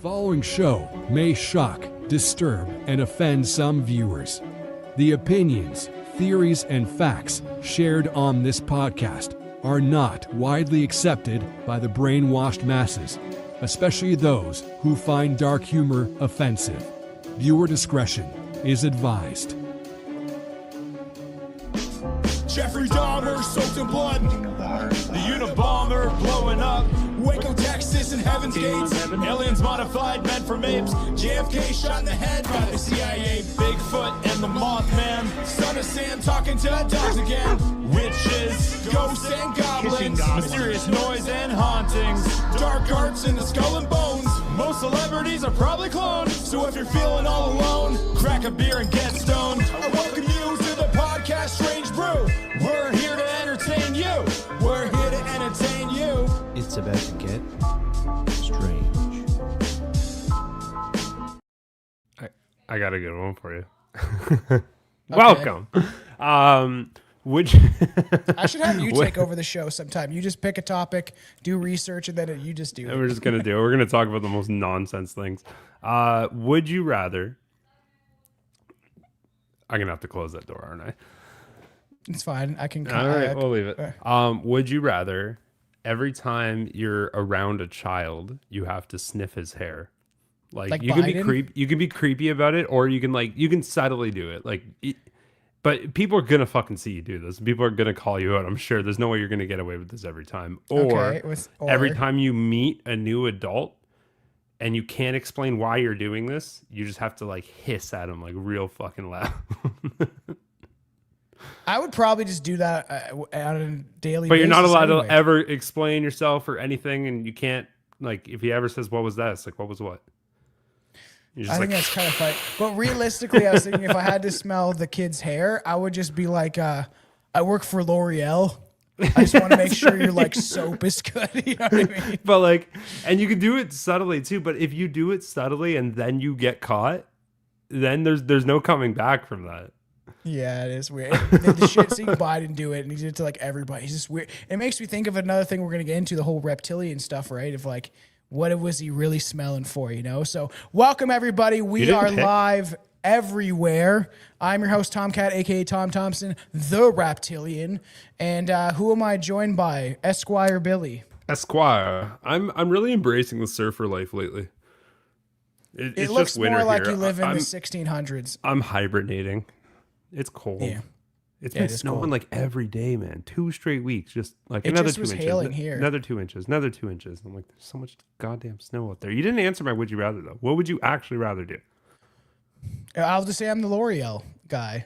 following show may shock, disturb, and offend some viewers. The opinions, theories, and facts shared on this podcast are not widely accepted by the brainwashed masses, especially those who find dark humor offensive. Viewer discretion is advised. Jeffrey Dahmer soaked in blood. The Unabomber blowing up. Waco, Texas, and Heaven's Gates. Aliens modified, meant for apes. JFK shot in the head by the CIA. Bigfoot and the Mothman. Son of Sam talking to dogs again. Witches, ghosts, and goblins. Mysterious noise and hauntings. Dark arts in the skull and bones. Most celebrities are probably cloned. So if you're feeling all alone, crack a beer and get stoned. I welcome you to the podcast Strange Brew. We're here to entertain you. We're here to entertain you. It's about to get strange. I got a good one for you. Welcome. Would you I should have you take over the show sometime. You just pick a topic, do research, and then you just do it. We're just gonna do it. We're gonna talk about the most nonsense things. Would you rather? I'm gonna have to close that door, aren't I? It's fine. I can. All right, we'll leave it. Would you rather every time you're around a child, you have to sniff his hair? Like you Biden? You can be creepy about it, or you can subtly do it. But people are gonna fucking see you do this. People are gonna call you out. I'm sure. There's no way you're gonna get away with this every time. Or every time you meet a new adult and you can't explain why you're doing this, you just have to like hiss at them like real fucking loud. I would probably just do that on a daily basis. But you're not allowed anyway. to ever explain yourself or anything, and you can't, like, if he ever says, what was that? It's like, what was what? You're just I think that's kind of funny. But realistically, I was thinking if I had to smell the kid's hair, I would just be like, I work for L'Oreal. I just want to make sure your like soap is good. You know what I mean? But like, and you can do it subtly too. But if you do it subtly and then you get caught, then there's no coming back from that. Yeah, it is weird. The shit seeing Biden do it, and he did it to like everybody. He's just weird. It makes me think of another thing we're gonna get into, the whole reptilian stuff, right? Of like, what was he really smelling for, you know? So welcome everybody. We are live everywhere. I'm your host, Tomcat, aka Tom Thompson, the Reptilian. And who am I joined by? Esquire Billy. Esquire. I'm really embracing the surfer life lately. It looks more like you live in the 1600s. I'm hibernating. It's cold. Yeah. It's been snowing cold. Like every day, man. 2 straight weeks. Just like another 2 inches. Hailing here. Another 2 inches. Another 2 inches. I'm like, there's so much goddamn snow out there. You didn't answer my would you rather though. What would you actually rather do? I'll just say I'm the L'Oreal guy.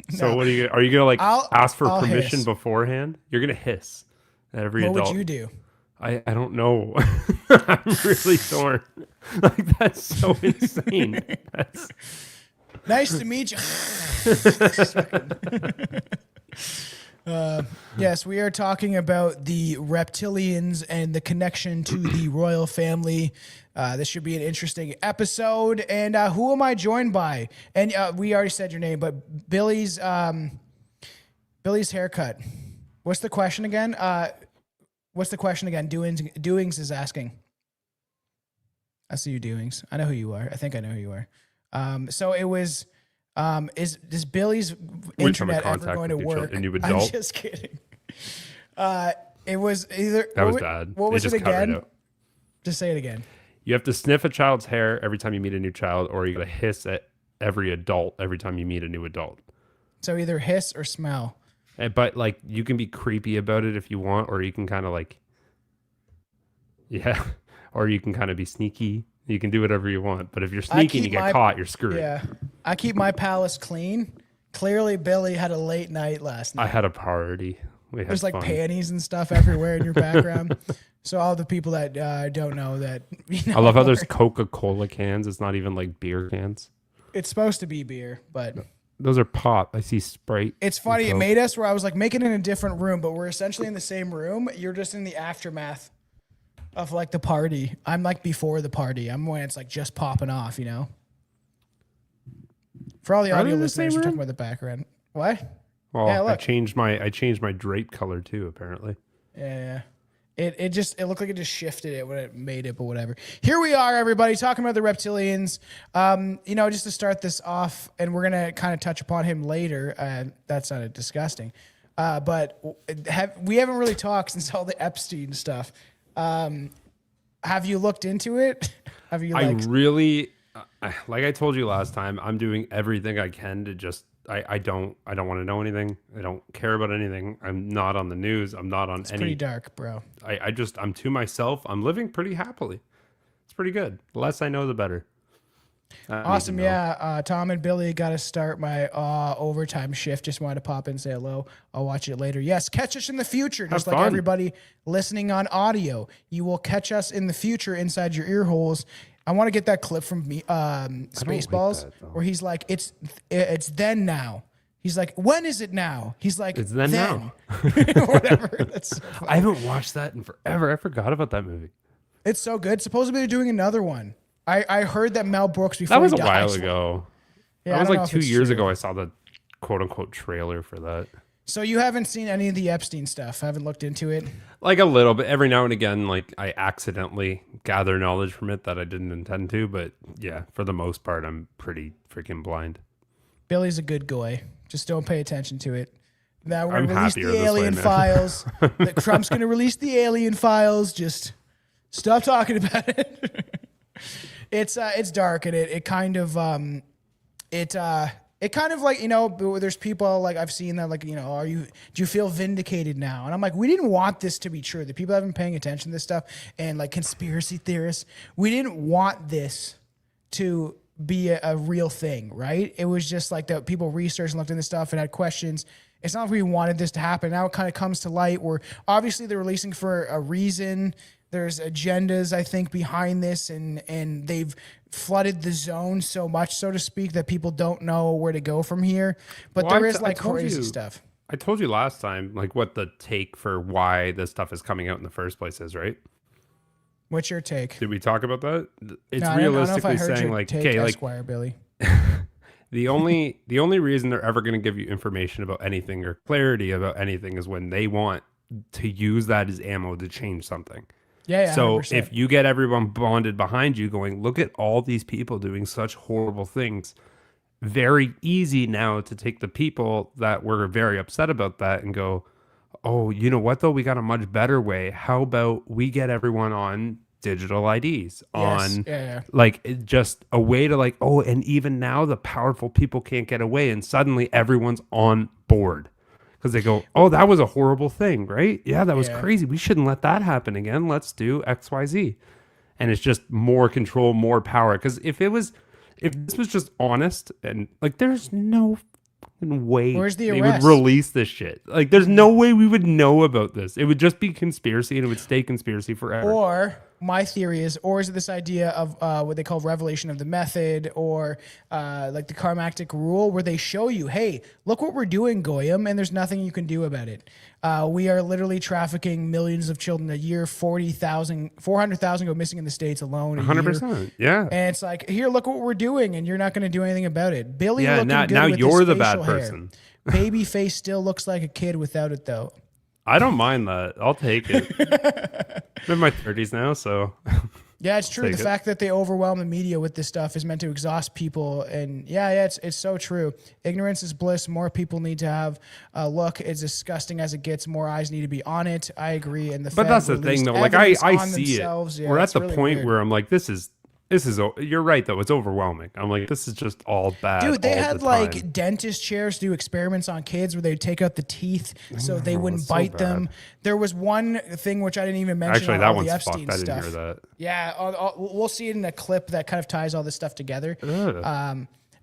So what are you gonna like ask for permission hiss beforehand? You're gonna hiss at every adult. What would you do? I don't know. I'm really torn. Like that's so insane. That's nice to meet you. Yes, we are talking about the reptilians and the connection to the royal family. This should be an interesting episode. And who am I joined by? And we already said your name, but Billy's haircut. What's the question again? Doings is asking. I see you, Doings. I know who you are. I think I know who you are. So it was, is Billy's internet ever going to work? I'm just kidding. It was either... That was bad. What was it again? Just say it again. You have to sniff a child's hair every time you meet a new child, or you got to hiss at every adult every time you meet a new adult. So either hiss or smell. But like, you can be creepy about it if you want, or you can kind of like... Yeah. Or you can kind of be sneaky. You can do whatever you want, but if you're sneaky and you get caught, you're screwed. Yeah, I keep my palace clean. Clearly, Billy had a late night last night. I had a party. There's like panties and stuff everywhere in your background. So all the people that don't know that, I love how there's Coca-Cola cans. It's not even like beer cans. It's supposed to be beer, but those are pop. I see Sprite. It's funny. It made us where I was like, make it in a different room, but we're essentially in the same room. You're just in the aftermath of like the party. I'm like before the party. I'm when it's like just popping off, you know? For all the audio listeners, we're talking about the background. What? Well, yeah, I changed my drape color too, apparently. Yeah. It looked like it just shifted it when it made it, but whatever. Here we are, everybody, talking about the Reptilians. Just to start this off, and we're gonna kind of touch upon him later. That sounded disgusting, but we haven't really talked since all the Epstein stuff. Have you looked into it? Have you? Like I told you last time, I'm doing everything I can to just. I don't want to know anything. I don't care about anything. I'm not on the news. I'm not on It's pretty dark, bro. I'm to myself. I'm living pretty happily. It's pretty good. The less I know, the better. Awesome. Yeah. Tom and Billy got to start my overtime shift. Just wanted to pop in and say hello. I'll watch it later. Yes. Catch us in the future. Just like everybody listening on audio. You will catch us in the future inside your ear holes. I want to get that clip from Spaceballs where he's like, it's then now. He's like, when is it now? He's like, it's then now. Whatever. That's so funny. I haven't watched that in forever. I forgot about that movie. It's so good. Supposedly they're doing another one. I heard that Mel Brooks before that was he a while ago. Yeah, that was like 2 years ago. I saw the quote unquote trailer for that. So you haven't seen any of the Epstein stuff? Haven't looked into it? Like a little bit. Every now and again, like I accidentally gather knowledge from it that I didn't intend to. But yeah, for the most part, I'm pretty freaking blind. Billy's a good guy. Just don't pay attention to it. Now we're going to release the this alien way, files. Trump's going to release the alien files. Just stop talking about it. It's dark, and it kind of it kind of like, there's people like I've seen that like, do you feel vindicated now? And I'm like, we didn't want this to be true. The people that have been paying attention to this stuff and like conspiracy theorists, we didn't want this to be a real thing, right? It was just like that people researched and looked into stuff and had questions. It's not like we wanted this to happen. Now it kind of comes to light where obviously they're releasing for a reason. There's agendas, I think, behind this, and they've flooded the zone so much, so to speak, that people don't know where to go from here. But there is like crazy stuff. I told you last time, like what the take for why this stuff is coming out in the first place is, right? What's your take? Did we talk about that? It's no, realistically saying like, okay, like Esquire Billy. the only reason they're ever going to give you information about anything or clarity about anything is when they want to use that as ammo to change something. Yeah, so 100%. if you get everyone bonded behind you going, look at all these people doing such horrible things, very easy now to take the people that were very upset about that and go, oh, you know what, though? We got a much better way. How about we get everyone on digital IDs, like just a way to like, oh, and even now the powerful people can't get away. And suddenly everyone's on board. Because they go, oh, that was a horrible thing, right? Yeah, that was crazy. We shouldn't let that happen again. Let's do XYZ. And it's just more control, more power. Because if this was just honest and like, there's no fucking way they would release this shit. Like, there's no way we would know about this. It would just be conspiracy and it would stay conspiracy forever. Or my theory is it this idea of what they call revelation of the method or like the karmatic rule where they show you, hey, look what we're doing, Goyim, and there's nothing you can do about it. We are literally trafficking millions of children a year. 400,000 go missing in the States alone. 100%. Yeah. And it's like, here, look what we're doing, and you're not going to do anything about it. Billy looking good now with you're his the bad facial hair. person. Baby face still looks like a kid without it, though. I don't mind that. I'll take it. I'm in my 30s now, so. Yeah, it's true. The fact that they overwhelm the media with this stuff is meant to exhaust people. And it's so true. Ignorance is bliss. More people need to have a look. As disgusting as it gets, more eyes need to be on it. I agree. And but that's the thing, though. Like, I see it. Yeah, we're at the really point where I'm like, this is, you're right, though. It's overwhelming. I'm like, this is just all bad. Dude, they had like dentist chairs do experiments on kids where they'd take out the teeth so they wouldn't bite them. There was one thing which I didn't even mention. Actually, that one's the Epstein fucked. stuff. I didn't hear that. Yeah, we'll see it in a clip that kind of ties all this stuff together.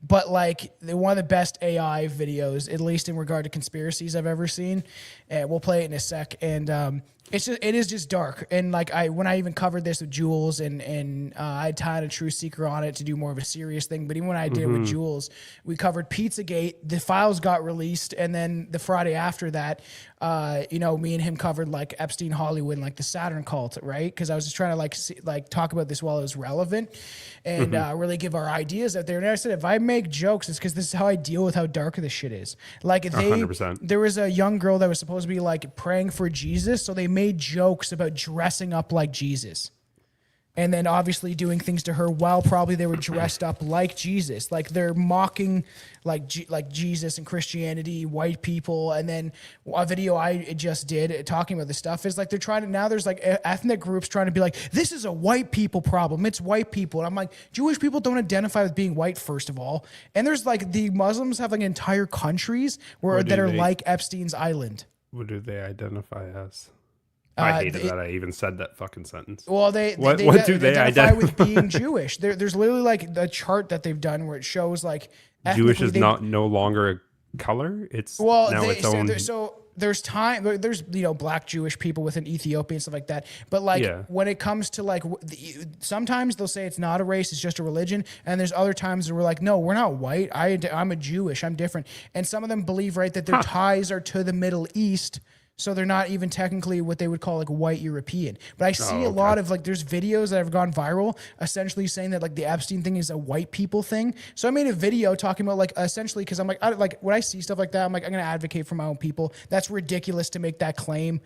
But like one of the best AI videos, at least in regard to conspiracies I've ever seen. We'll play it in a sec. And it is just dark. And like when I even covered this with Jules and I tied a True Seeker on it to do more of a serious thing. But even when I did it with Jules, we covered Pizzagate. The files got released, and then the Friday after that, me and him covered like Epstein Hollywood and like the Saturn cult, right? Because I was just trying to talk about this while it was relevant and really give our ideas out there. And I said, if I make jokes, it's because this is how I deal with how dark this shit is. Like 100%. There was a young girl that was supposed to be like praying for Jesus, so they made jokes about dressing up like Jesus. And then obviously doing things to her while probably they were dressed up like Jesus. Like they're mocking like Jesus and Christianity, white people. And then a video I just did talking about this stuff is like they're trying to, now there's like ethnic groups trying to be like, this is a white people problem. It's white people. And I'm like, Jewish people don't identify with being white, first of all. And there's like the Muslims have like entire countries that are like Epstein's Island. What do they identify as? I hated that I even said that fucking sentence. Well, they identify with being Jewish. There's literally like a chart that they've done where it shows like Jewish is no longer a color. It's its own. So there's black Jewish people within Ethiopia and stuff like that. But like when it comes to like sometimes they'll say it's not a race, it's just a religion. And there's other times where we're like, no, we're not white. I'm a Jewish. I'm different. And some of them believe that their ties are to the Middle East. So they're not even technically what they would call like white European. But I see a lot of like, there's videos that have gone viral essentially saying that like the Epstein thing is a white people thing. So I made a video talking about like essentially, because I'm like, when I see stuff like that, I'm like, I'm going to advocate for my own people. That's ridiculous to make that claim.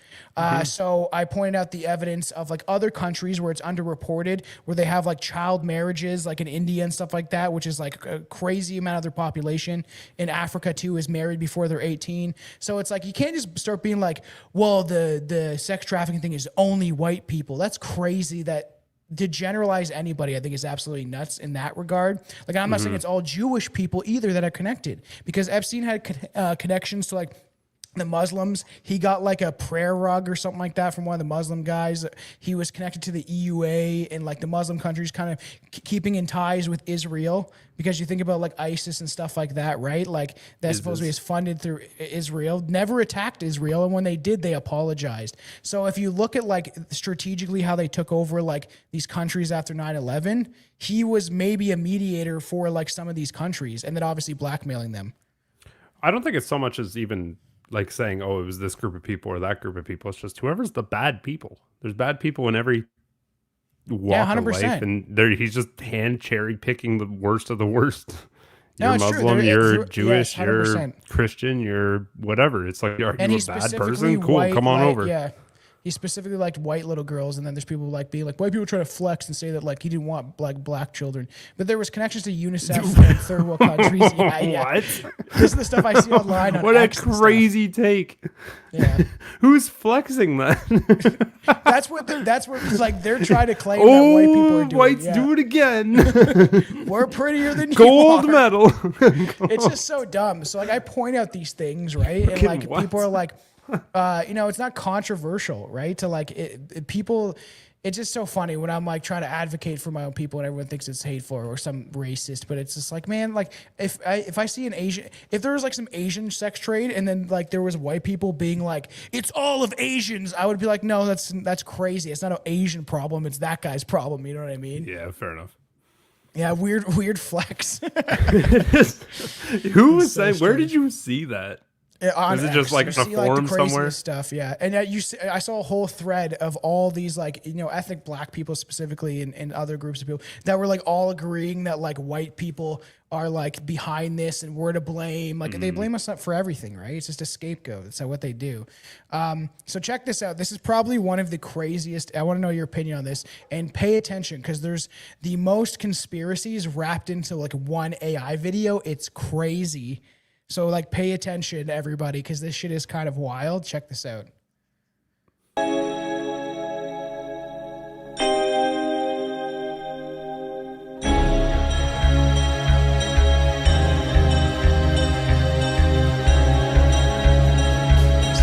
So I pointed out the evidence of like other countries where it's underreported, where they have like child marriages, like in India and stuff like that, which is like a crazy amount of their population. In Africa too is married before they're 18. So it's like, you can't just start being like, well, the sex trafficking thing is only white people. That's crazy. That to generalize anybody, I think, is absolutely nuts in that regard. Like, I'm not saying it's all Jewish people either that are connected, because Epstein had connections to like the Muslims. He got like a prayer rug or something like that from one of the Muslim guys. He was connected to the EUA and like the Muslim countries, kind of keeping in ties with Israel, because you think about like ISIS and stuff like that, right? Like that supposedly is funded through Israel, never attacked Israel. And when they did, they apologized. So if you look at like strategically how they took over like these countries after 9/11, he was maybe a mediator for like some of these countries, and then obviously blackmailing them. I don't think it's so much as even like saying, oh, it was this group of people or that group of people. It's just whoever's the bad people. There's bad people in every walk of life, and he's just hand cherry picking the worst of the worst. You're Muslim, you're Jewish, you're Christian, you're whatever. It's like, are you a bad person? Cool, come on over. Yeah. He specifically liked white little girls, and then there's people like being like, white people try to flex and say that like he didn't want like black children, but there was connections to UNICEF and third world countries. What? This is the stuff I see online. What a crazy take! Yeah, who's flexing that? That's what it's like. They're trying to claim that white people are doing. Whites do it again. We're prettier than gold medal. It's just so dumb. So like I point out these things, right, and like people are like, it's not controversial, right? To like people, it's just so funny when I'm like trying to advocate for my own people and everyone thinks it's hateful or some racist, but it's just like, man, like if I see an Asian, if there was like some Asian sex trade and then like there was white people being like, it's all of Asians, I would be like, no, that's crazy. It's not an Asian problem. It's that guy's problem. You know what I mean? Yeah, fair enough. Yeah, weird flex. Who was saying? Where did you see that? Is it just like a forum somewhere? Stuff, yeah. And I saw a whole thread of all these like ethnic black people specifically and other groups of people that were like all agreeing that like white people are like behind this and we're to blame. Like they blame us for everything, right? It's just a scapegoat. That's what they do. So check this out. This is probably one of the craziest. I want to know your opinion on this, and pay attention because there's the most conspiracies wrapped into like one AI video. It's crazy. So, like, pay attention, everybody, because this shit is kind of wild. Check this out. So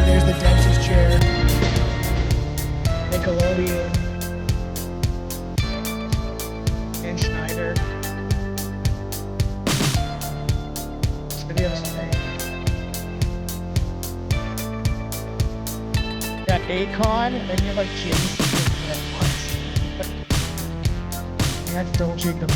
there's the dentist chair. Nickelodeon. And Schneider. Videos. Got Akon, and then you have like James at once. You have to double check them.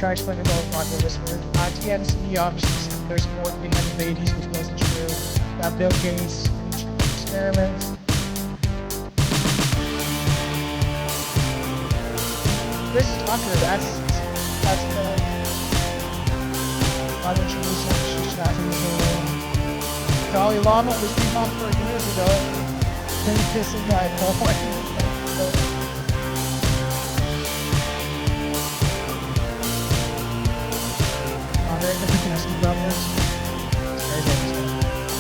Try explaining all of the listeners. TNC, obviously, there's more behind the ladies, which wasn't true. Got Bill Gates, experiments. This Tucker, that's the other she's tracking the Dalai Lama was debunked for years ago. Then pissing guy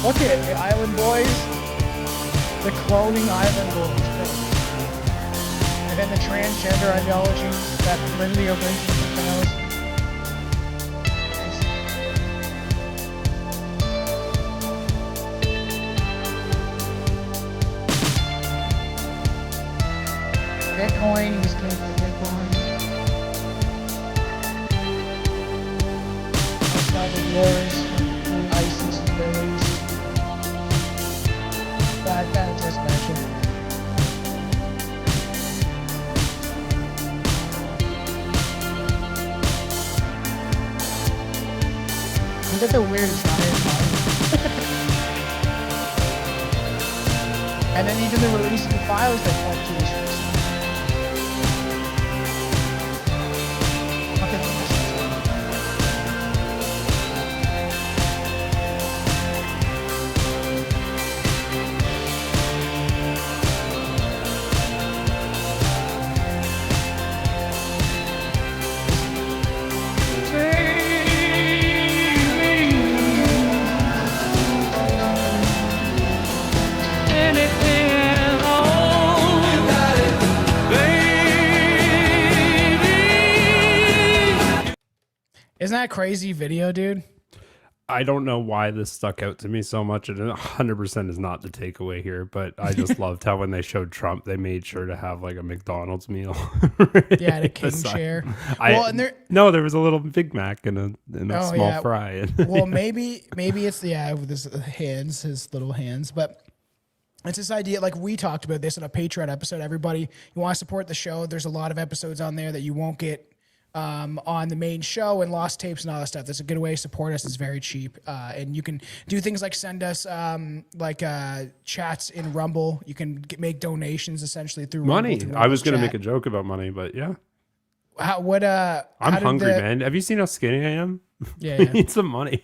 Look at it, the Island Boys, the cloning Island Boys. And then the transgender ideologies that Lindsay brings to the nose. Bitcoin, he's going for Bitcoin. Outside the wars, ISIS and Middle East. That just mentioned. Look at the weirdest And then even the releasing files that point to this. Isn't that a crazy video, dude? I don't know why this stuck out to me so much. And 100% is not the takeaway here, but I just loved how when they showed Trump, they made sure to have like a McDonald's meal. Yeah, and a king chair. No, there was a little Big Mac and a small fry. Well, maybe it's with his hands, his little hands, but it's this idea, like we talked about this in a Patreon episode. Everybody, you want to support the show. There's a lot of episodes on there that you won't get on the main show and lost tapes and all that stuff. That's a good way to support us. It's very cheap. And you can do things like send us chats in Rumble. You can make donations essentially through money. Rumble, I was going to make a joke about money, but yeah. I'm hungry, man. Have you seen how skinny I am? Yeah. I need some money.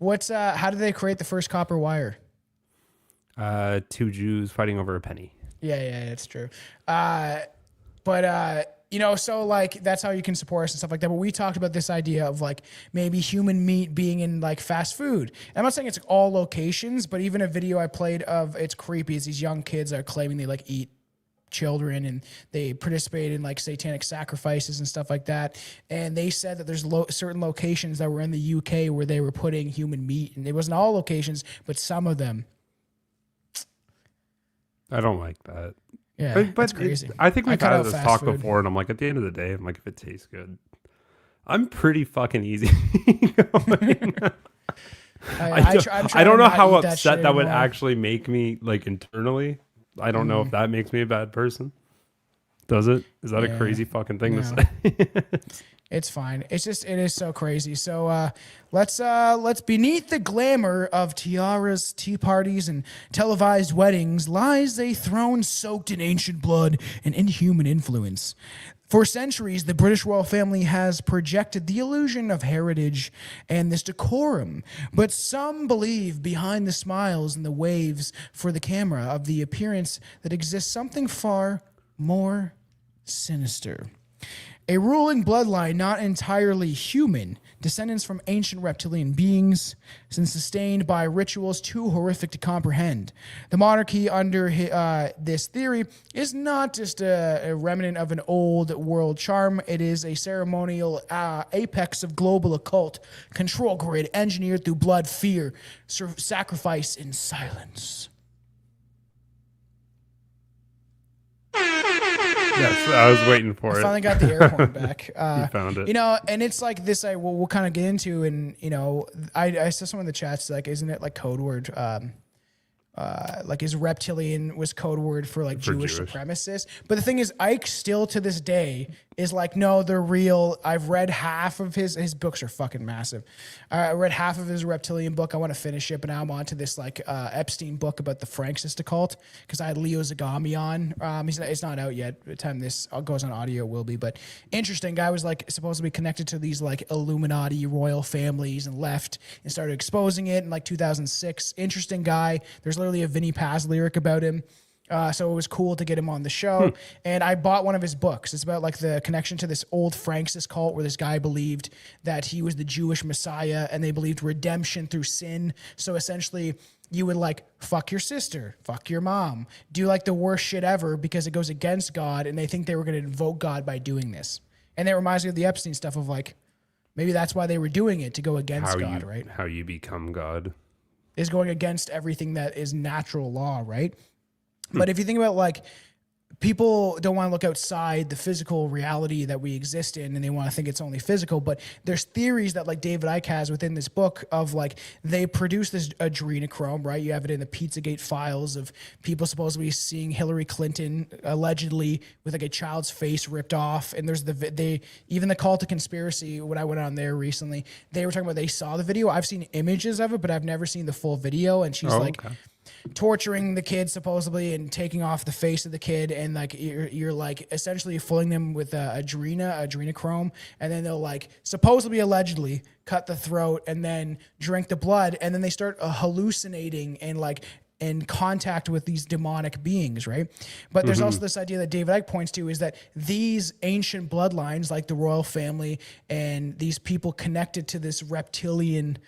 How did they create the first copper wire? Two Jews fighting over a penny. Yeah, it's true. So like that's how you can support us and stuff like that. But we talked about this idea of like maybe human meat being in like fast food. And I'm not saying it's all locations, but even a video I played of it's creepy is these young kids are claiming they like eat children and they participate in like satanic sacrifices and stuff like that. And they said that there's certain locations that were in the UK where they were putting human meat, and it wasn't all locations, but some of them. I don't like that. Yeah, but crazy. I think we've had this talk before, and I'm like, at the end of the day, I'm like, if it tastes good, I'm pretty fucking easy. I don't know how upset that would actually make me, like actually I don't know if that makes me a bad person. Does it? Is that a crazy fucking thing to say? It's fine. It is so crazy. So let's beneath the glamour of tiaras, tea parties, and televised weddings lies a throne soaked in ancient blood and inhuman influence. For centuries, the British royal family has projected the illusion of heritage and this decorum, but some believe behind the smiles and the waves for the camera of the appearance that exists something far more sinister. A ruling bloodline not entirely human, descendants from ancient reptilian beings, and sustained by rituals too horrific to comprehend. The monarchy under this theory is not just a remnant of an old world charm. It is a ceremonial apex of global occult, control grid engineered through blood, fear, sacrifice, and silence. Yes, I was waiting for it. I finally got the air horn back. You found it. And it's like this. We'll kind of get into, and I saw some of the chats like, isn't it like code word? Like is reptilian was code word for like Jewish supremacists. But the thing is, Ike still to this day is like, no, they're real. I've read half of his books are fucking massive. I read half of his Reptilian book. I want to finish it, but now I'm on to this like Epstein book about the Franxist occult because I had Leo Zagami on. It's not out yet. By the time this goes on audio, it will be. But interesting. Guy was like supposed to be connected to these like Illuminati royal families and left and started exposing it in like 2006. Interesting guy. There's literally a Vinnie Paz lyric about him. So it was cool to get him on the show. And I bought one of his books. It's about like the connection to this old Franxist cult where this guy believed that he was the Jewish Messiah and they believed redemption through sin. So essentially you would like fuck your sister, fuck your mom, do like the worst shit ever because it goes against God and they think they were going to invoke God by doing this. And that reminds me of the Epstein stuff of like, maybe that's why they were doing it, to go against God, right? How you become God. Is going against everything that is natural law, right? But if you think about like people don't want to look outside the physical reality that we exist in and they want to think it's only physical, but there's theories that like David Icke has within this book of like they produce this adrenochrome, right? You have it in the Pizzagate files of people supposedly seeing Hillary Clinton allegedly with like a child's face ripped off. And there's even the Cult of Conspiracy, when I went on there recently, they were talking about they saw the video. I've seen images of it, but I've never seen the full video. And she's torturing the kid supposedly and taking off the face of the kid, and like you're like essentially filling them with adrenochrome, and then they'll like supposedly allegedly cut the throat and then drink the blood, and then they start hallucinating and like in contact with these demonic beings, right? But there's also this idea that David Icke points to is that these ancient bloodlines, like the royal family and these people connected to this reptilian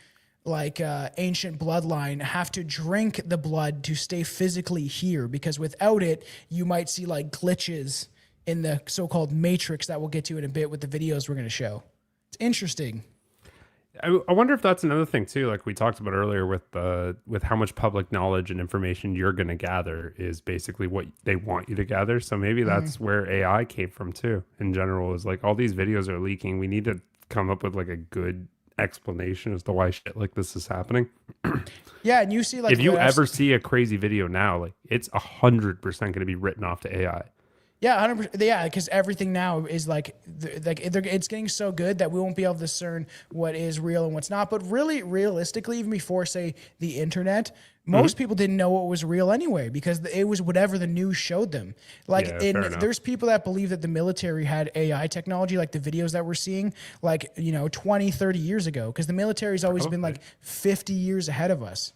like ancient bloodline, have to drink the blood to stay physically here, because without it you might see like glitches in the so-called matrix that we'll get to in a bit with the videos we're going to show. It's interesting. I wonder if that's another thing too, like we talked about earlier with how much public knowledge and information you're going to gather is basically what they want you to gather. So maybe that's where AI came from too. In general, is like all these videos are leaking. We need to come up with like a good explanation as to why shit like this is happening. Yeah, and you see like if you ever see a crazy video now, like it's 100% going to be written off to AI. Yeah, 100%. Yeah, because everything now is like it's getting so good that we won't be able to discern what is real and what's not. But really, realistically, even before say the internet, most people didn't know what was real anyway, because it was whatever the news showed them. Like, there's people that believe that the military had AI technology, like the videos that we're seeing, like 20, 30 years ago, because the military's always been like 50 years ahead of us.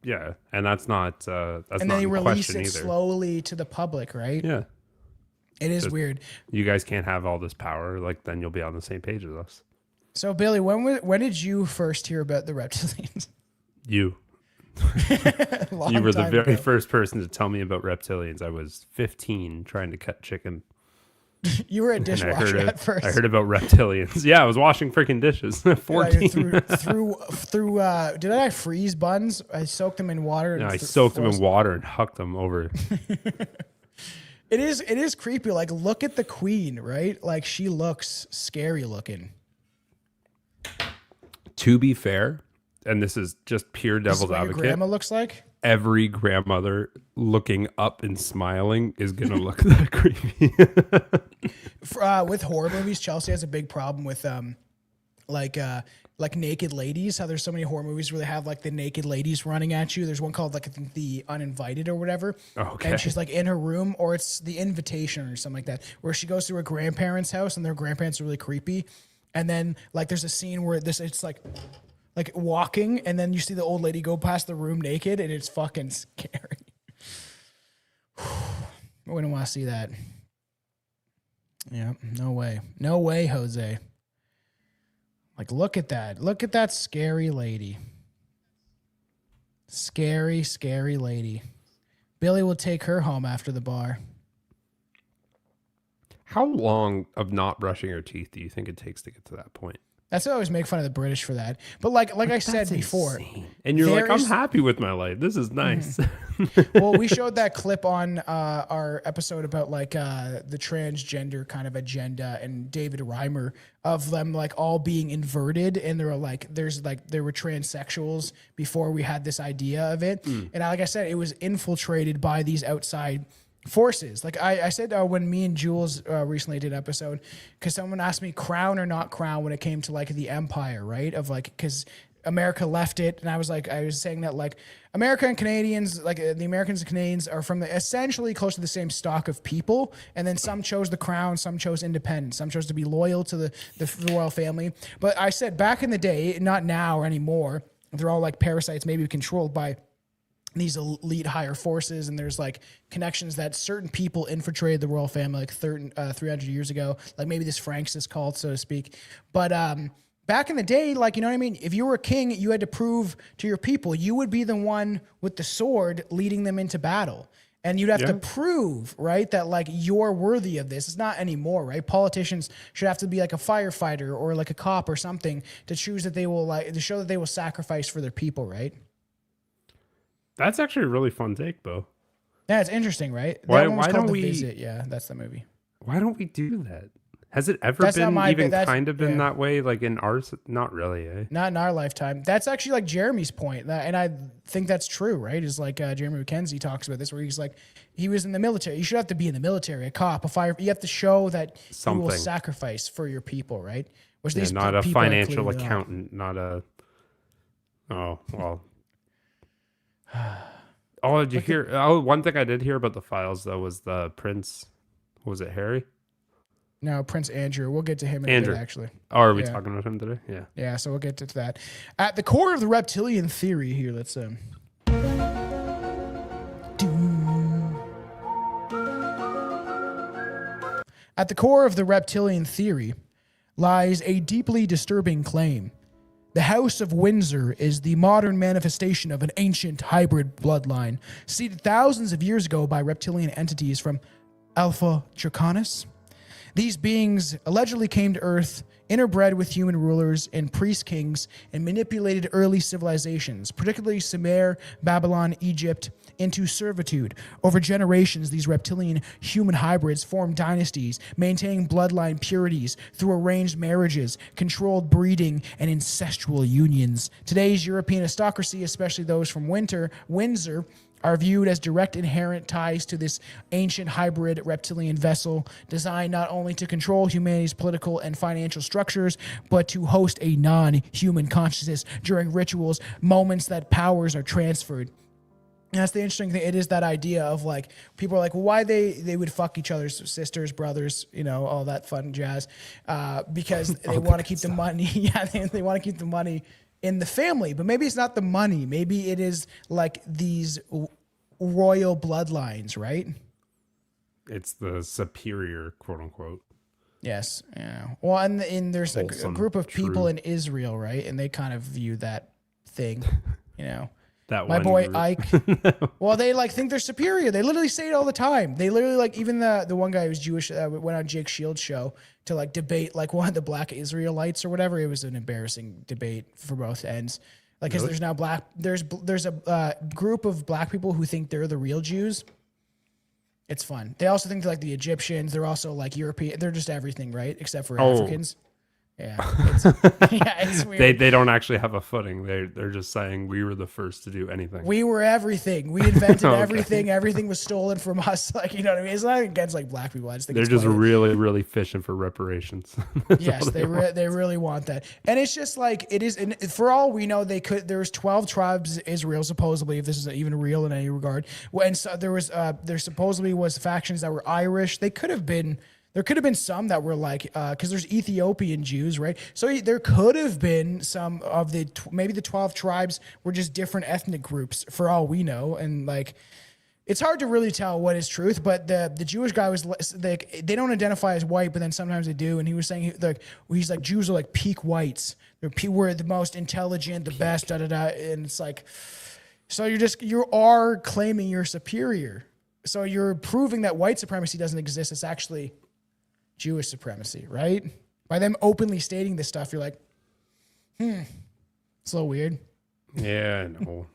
Yeah, and that's not that's and not then they release it either. Slowly to the public, right? Yeah, it is weird. You guys can't have all this power. Like, then you'll be on the same page as us. So, Billy, when did you first hear about the reptilians? You were the very first person to tell me about reptilians. I was 15 trying to cut chicken. You were a dishwasher at first. I heard about reptilians. Yeah, I was washing freaking dishes. 14. Did I freeze buns? I soaked them in water. No, I soaked them in water and hucked them over. It is creepy. Like, look at the queen, right? Like, she looks scary looking. To be fair, and this is just pure devil's advocate. Your grandma looks like? Every grandmother looking up and smiling is going to look that creepy. With horror movies, Chelsea has a big problem with like naked ladies. How there's so many horror movies where they have like the naked ladies running at you. There's one called like I think The Uninvited or whatever. Okay. And she's like in her room, or it's The Invitation or something like that, where she goes to her grandparents' house and their grandparents are really creepy. And then like there's a scene where it's like walking, and then you see the old lady go past the room naked, and it's fucking scary. I wouldn't want to see that. Yeah, no way, Jose. Like, look at that scary lady. Scary lady. Billy will take her home after the bar. How long of not brushing your teeth do you think it takes to get to that point? That's why I always make fun of the British for that. But like I said before. Insane. And you're like, I'm happy with my life. This is nice. Well, we showed that clip on our episode about like the transgender kind of agenda and David Reimer of them like all being inverted. And there were transsexuals before we had this idea of it. And like I said, it was infiltrated by these outside forces. Like I said when me and Jules recently did an episode, because someone asked me crown or not crown when it came to like the empire, right? Of like, because America left it, and I was saying that like America and Canadians, like the Americans and Canadians are from essentially close to the same stock of people, and then some chose the crown, some chose independence, some chose to be loyal to the royal family. But I said back in the day, not now or anymore, they're all like parasites, maybe controlled by these elite higher forces, and there's like connections that certain people infiltrated the royal family like 300 years ago, like maybe this Franks cult, so to speak. But back in the day, like, you know what I mean? If you were a king, you had to prove to your people, you would be the one with the sword leading them into battle. And you'd have to prove, right, that like you're worthy of this. It's not anymore, right? Politicians should have to be like a firefighter or like a cop or something to choose that they will to show that they will sacrifice for their people, right? That's actually a really fun take, though. Yeah, it's interesting, right? Why called don't we? Visit. Yeah, that's the movie. Why don't we do that? Has it ever been kind of been that way? Like in ours? Not really, eh? Not in our lifetime. That's actually like Jeremy's point. And I think that's true, right? Is like Jeremy McKenzie talks about this, where he's like, he was in the military. You should have to be in the military, a cop, a fire. You have to show that you will sacrifice for your people, right? Which these not a financial accountant, not a. Oh, well. Oh, did you hear? One thing I did hear about the files, though, was the Prince. Was it Harry? No, Prince Andrew. We'll get to him in a bit, actually. Oh, are we talking about him today? Yeah. Yeah, so we'll get to that. At the core of the reptilian theory here, let's At the core of the reptilian theory lies a deeply disturbing claim. The House of Windsor is the modern manifestation of an ancient hybrid bloodline, seeded thousands of years ago by reptilian entities from Alpha Draconis. These beings allegedly came to Earth, interbred with human rulers and priest kings, and manipulated early civilizations, particularly Sumer, Babylon, Egypt, into servitude. Over generations, these reptilian human hybrids formed dynasties, maintaining bloodline purities through arranged marriages, controlled breeding, and incestual unions. Today's European aristocracy, especially those from Windsor, are viewed as direct inherent ties to this ancient hybrid reptilian vessel, designed not only to control humanity's political and financial structures, but to host a non-human consciousness during rituals, moments that powers are transferred. And that's the interesting thing. It is that idea of like, people are like, well, why they would fuck each other's sisters, brothers, you know, all that fun jazz, because they want to keep the money. Yeah, they want to keep the money in the family. But maybe it's not the money. Maybe it is like these royal bloodlines, right? It's the superior, quote unquote. Yes. Yeah. Well, and there's a group of people in Israel, right? And they kind of view that thing, you know. That my one boy group. Ike. Well, they like think they're superior. They literally say it all the time. They literally like, even the one guy who was Jewish went on Jake Shields' show to like debate like one of the black Israelites or whatever. It was an embarrassing debate for both ends. Like, because there's now there's a group of black people who think they're the real Jews. It's fun. They also think they're like the Egyptians. They're also like European. They're just everything, right? Except for Africans. Yeah, it's weird. They don't actually have a footing. They're just saying we were the first to do anything. We were everything. We invented everything. Everything was stolen from us. Like, you know what I mean? It's not against like black people. I just think they're just really, really fishing for reparations. Yes, they really want that. And it's just like, it is. And for all we know, there's 12 tribes in Israel, supposedly, if this is even real in any regard. And so there supposedly was factions that were Irish. There could have been some that were like, because there's Ethiopian Jews, right? So there could have been some of maybe the 12 tribes were just different ethnic groups for all we know. And like, it's hard to really tell what is truth, but the Jewish guy was like, they don't identify as white, but then sometimes they do. And he was saying he's like, Jews are like peak whites. We're the most intelligent, the best, And it's like, so you are claiming you're superior. So you're proving that white supremacy doesn't exist. It's actually Jewish supremacy, right? By them openly stating this stuff, you're like, it's a little weird. Yeah, I know.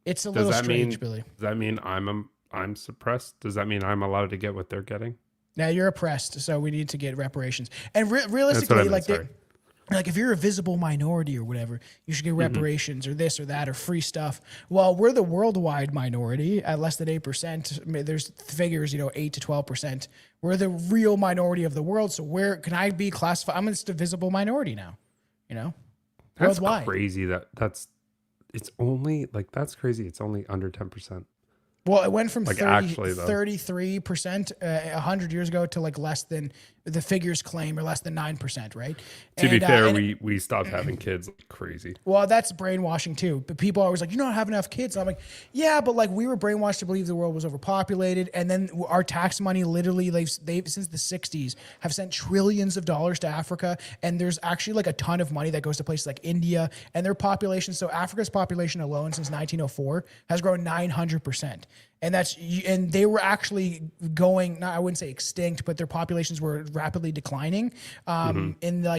It's a little strange, Billy. Does that mean I'm suppressed? Does that mean I'm allowed to get what they're getting? Now you're oppressed, so we need to get reparations. And realistically, like, like if you're a visible minority or whatever, you should get reparations or this or that or free stuff. Well, we're the worldwide minority at less than 8%. I mean, there's figures, 8 to 12%. We're the real minority of the world. So where can I be classified? I'm just a visible minority now, That's worldwide. Crazy. It's only that's crazy. It's only under 10%. Well, it went from 33% 100 years ago to less than the figures claim, or less than 9%, right? To be fair, we stopped having kids like crazy. Well, that's brainwashing too. But people are always like, you don't have enough kids. I'm like, yeah, but we were brainwashed to believe the world was overpopulated. And then our tax money, literally, they've since the 60s have sent trillions of dollars to Africa. And there's actually a ton of money that goes to places like India and their population. So Africa's population alone since 1904 has grown 900%. And they were actually going, I wouldn't say extinct, but their populations were rapidly declining in the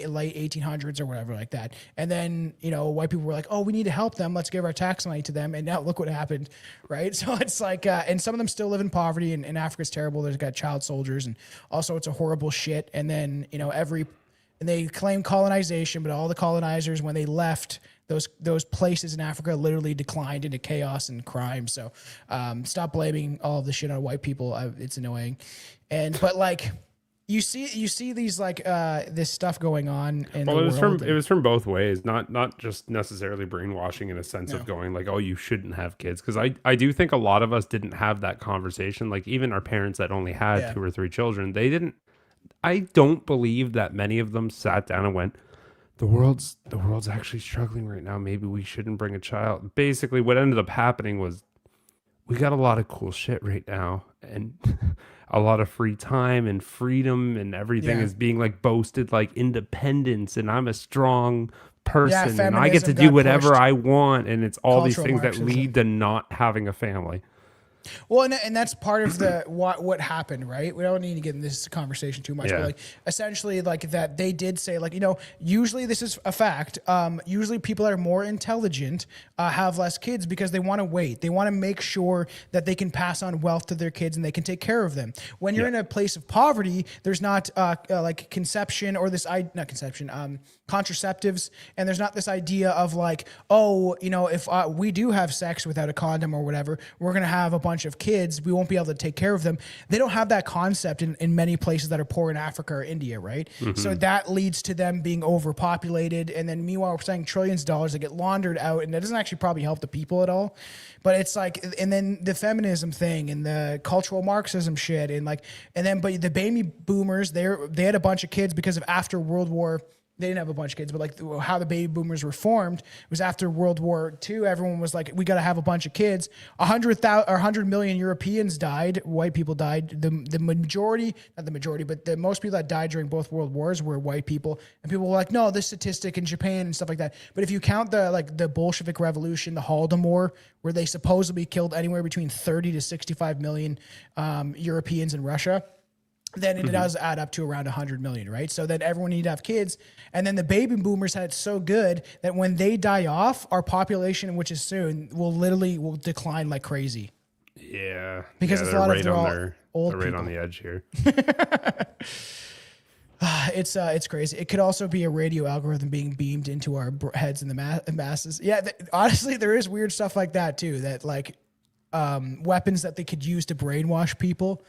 late 1800s or whatever like that. And then, white people were like, oh, we need to help them. Let's give our tax money to them. And now look what happened, right? So it's and some of them still live in poverty, and Africa's terrible. There's got child soldiers, and also it's a horrible shit. And then, and they claim colonization, but all the colonizers, when they left, those places in Africa literally declined into chaos and crime. So stop blaming all of the shit on white people. It's annoying. But you see these this stuff going on in the world. It was from both ways, not just necessarily brainwashing in a sense of going oh, you shouldn't have kids, because I do think a lot of us didn't have that conversation. Even our parents that only had 2 or 3 children, they didn't. I don't believe that many of them sat down and went, the world's actually struggling right now. Maybe we shouldn't bring a child. Basically, what ended up happening was we got a lot of cool shit right now, and a lot of free time and freedom, and everything is being boasted, independence, and I'm a strong person, and I get to do whatever I want, and it's all these things Marxism that lead to not having a family. Well, and that's part of the what happened, right? We don't need to get in this conversation too much, but essentially that they did say usually this is a fact. Usually people that are more intelligent have less kids because they want to wait. They want to make sure that they can pass on wealth to their kids and they can take care of them. When you're in a place of poverty, there's not conception or not conception, contraceptives, and there's not this idea of if we do have sex without a condom or whatever, we're gonna have a bunch of kids, we won't be able to take care of them. They don't have that concept in many places that are poor in Africa or India, right? So that leads to them being overpopulated, and then meanwhile we're spending trillions of dollars that get laundered out, and that doesn't actually probably help the people at all. But it's and then the feminism thing and the cultural Marxism shit, but the baby boomers, they had a bunch of kids because of after World War. They didn't have a bunch of kids, but how the baby boomers were formed was after World War II. Everyone was we got to have a bunch of kids. 100 million Europeans died. White people died. The majority, not the majority, but the most people that died during both world wars were white people. And people were like, no, this statistic in Japan and stuff like that. But if you count the Bolshevik Revolution, the Holodomor, where they supposedly killed anywhere between 30 to 65 million Europeans in Russia, then it does add up to around 100 million, right? So then everyone needed to have kids. And then the baby boomers had it so good that when they die off, our population, which is soon, will decline like crazy. Yeah. Because it's a lot of old they're right people. on the edge here. It's crazy. It could also be a radio algorithm being beamed into our heads in the masses. Yeah, honestly, there is weird stuff like that too, that weapons that they could use to brainwash people.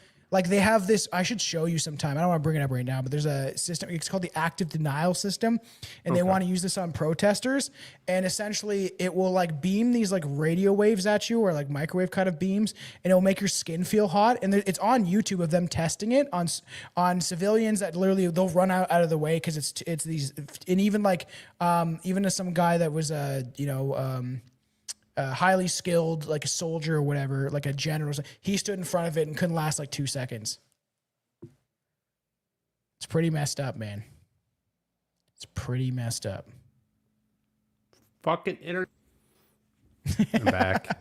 They have this, I should show you sometime. I don't want to bring it up right now, but there's a system. It's called the active denial system. And they want to use this on protesters. And essentially it will beam these radio waves at you, or microwave kind of beams. And it'll make your skin feel hot. And it's on YouTube of them testing it on civilians that literally they'll run out of the way. Cause it's these, and even even as some guy that was, highly skilled, a soldier or whatever, a general, he stood in front of it and couldn't last 2 seconds. It's pretty messed up, man. It's pretty messed up. Fucking internet. I'm back.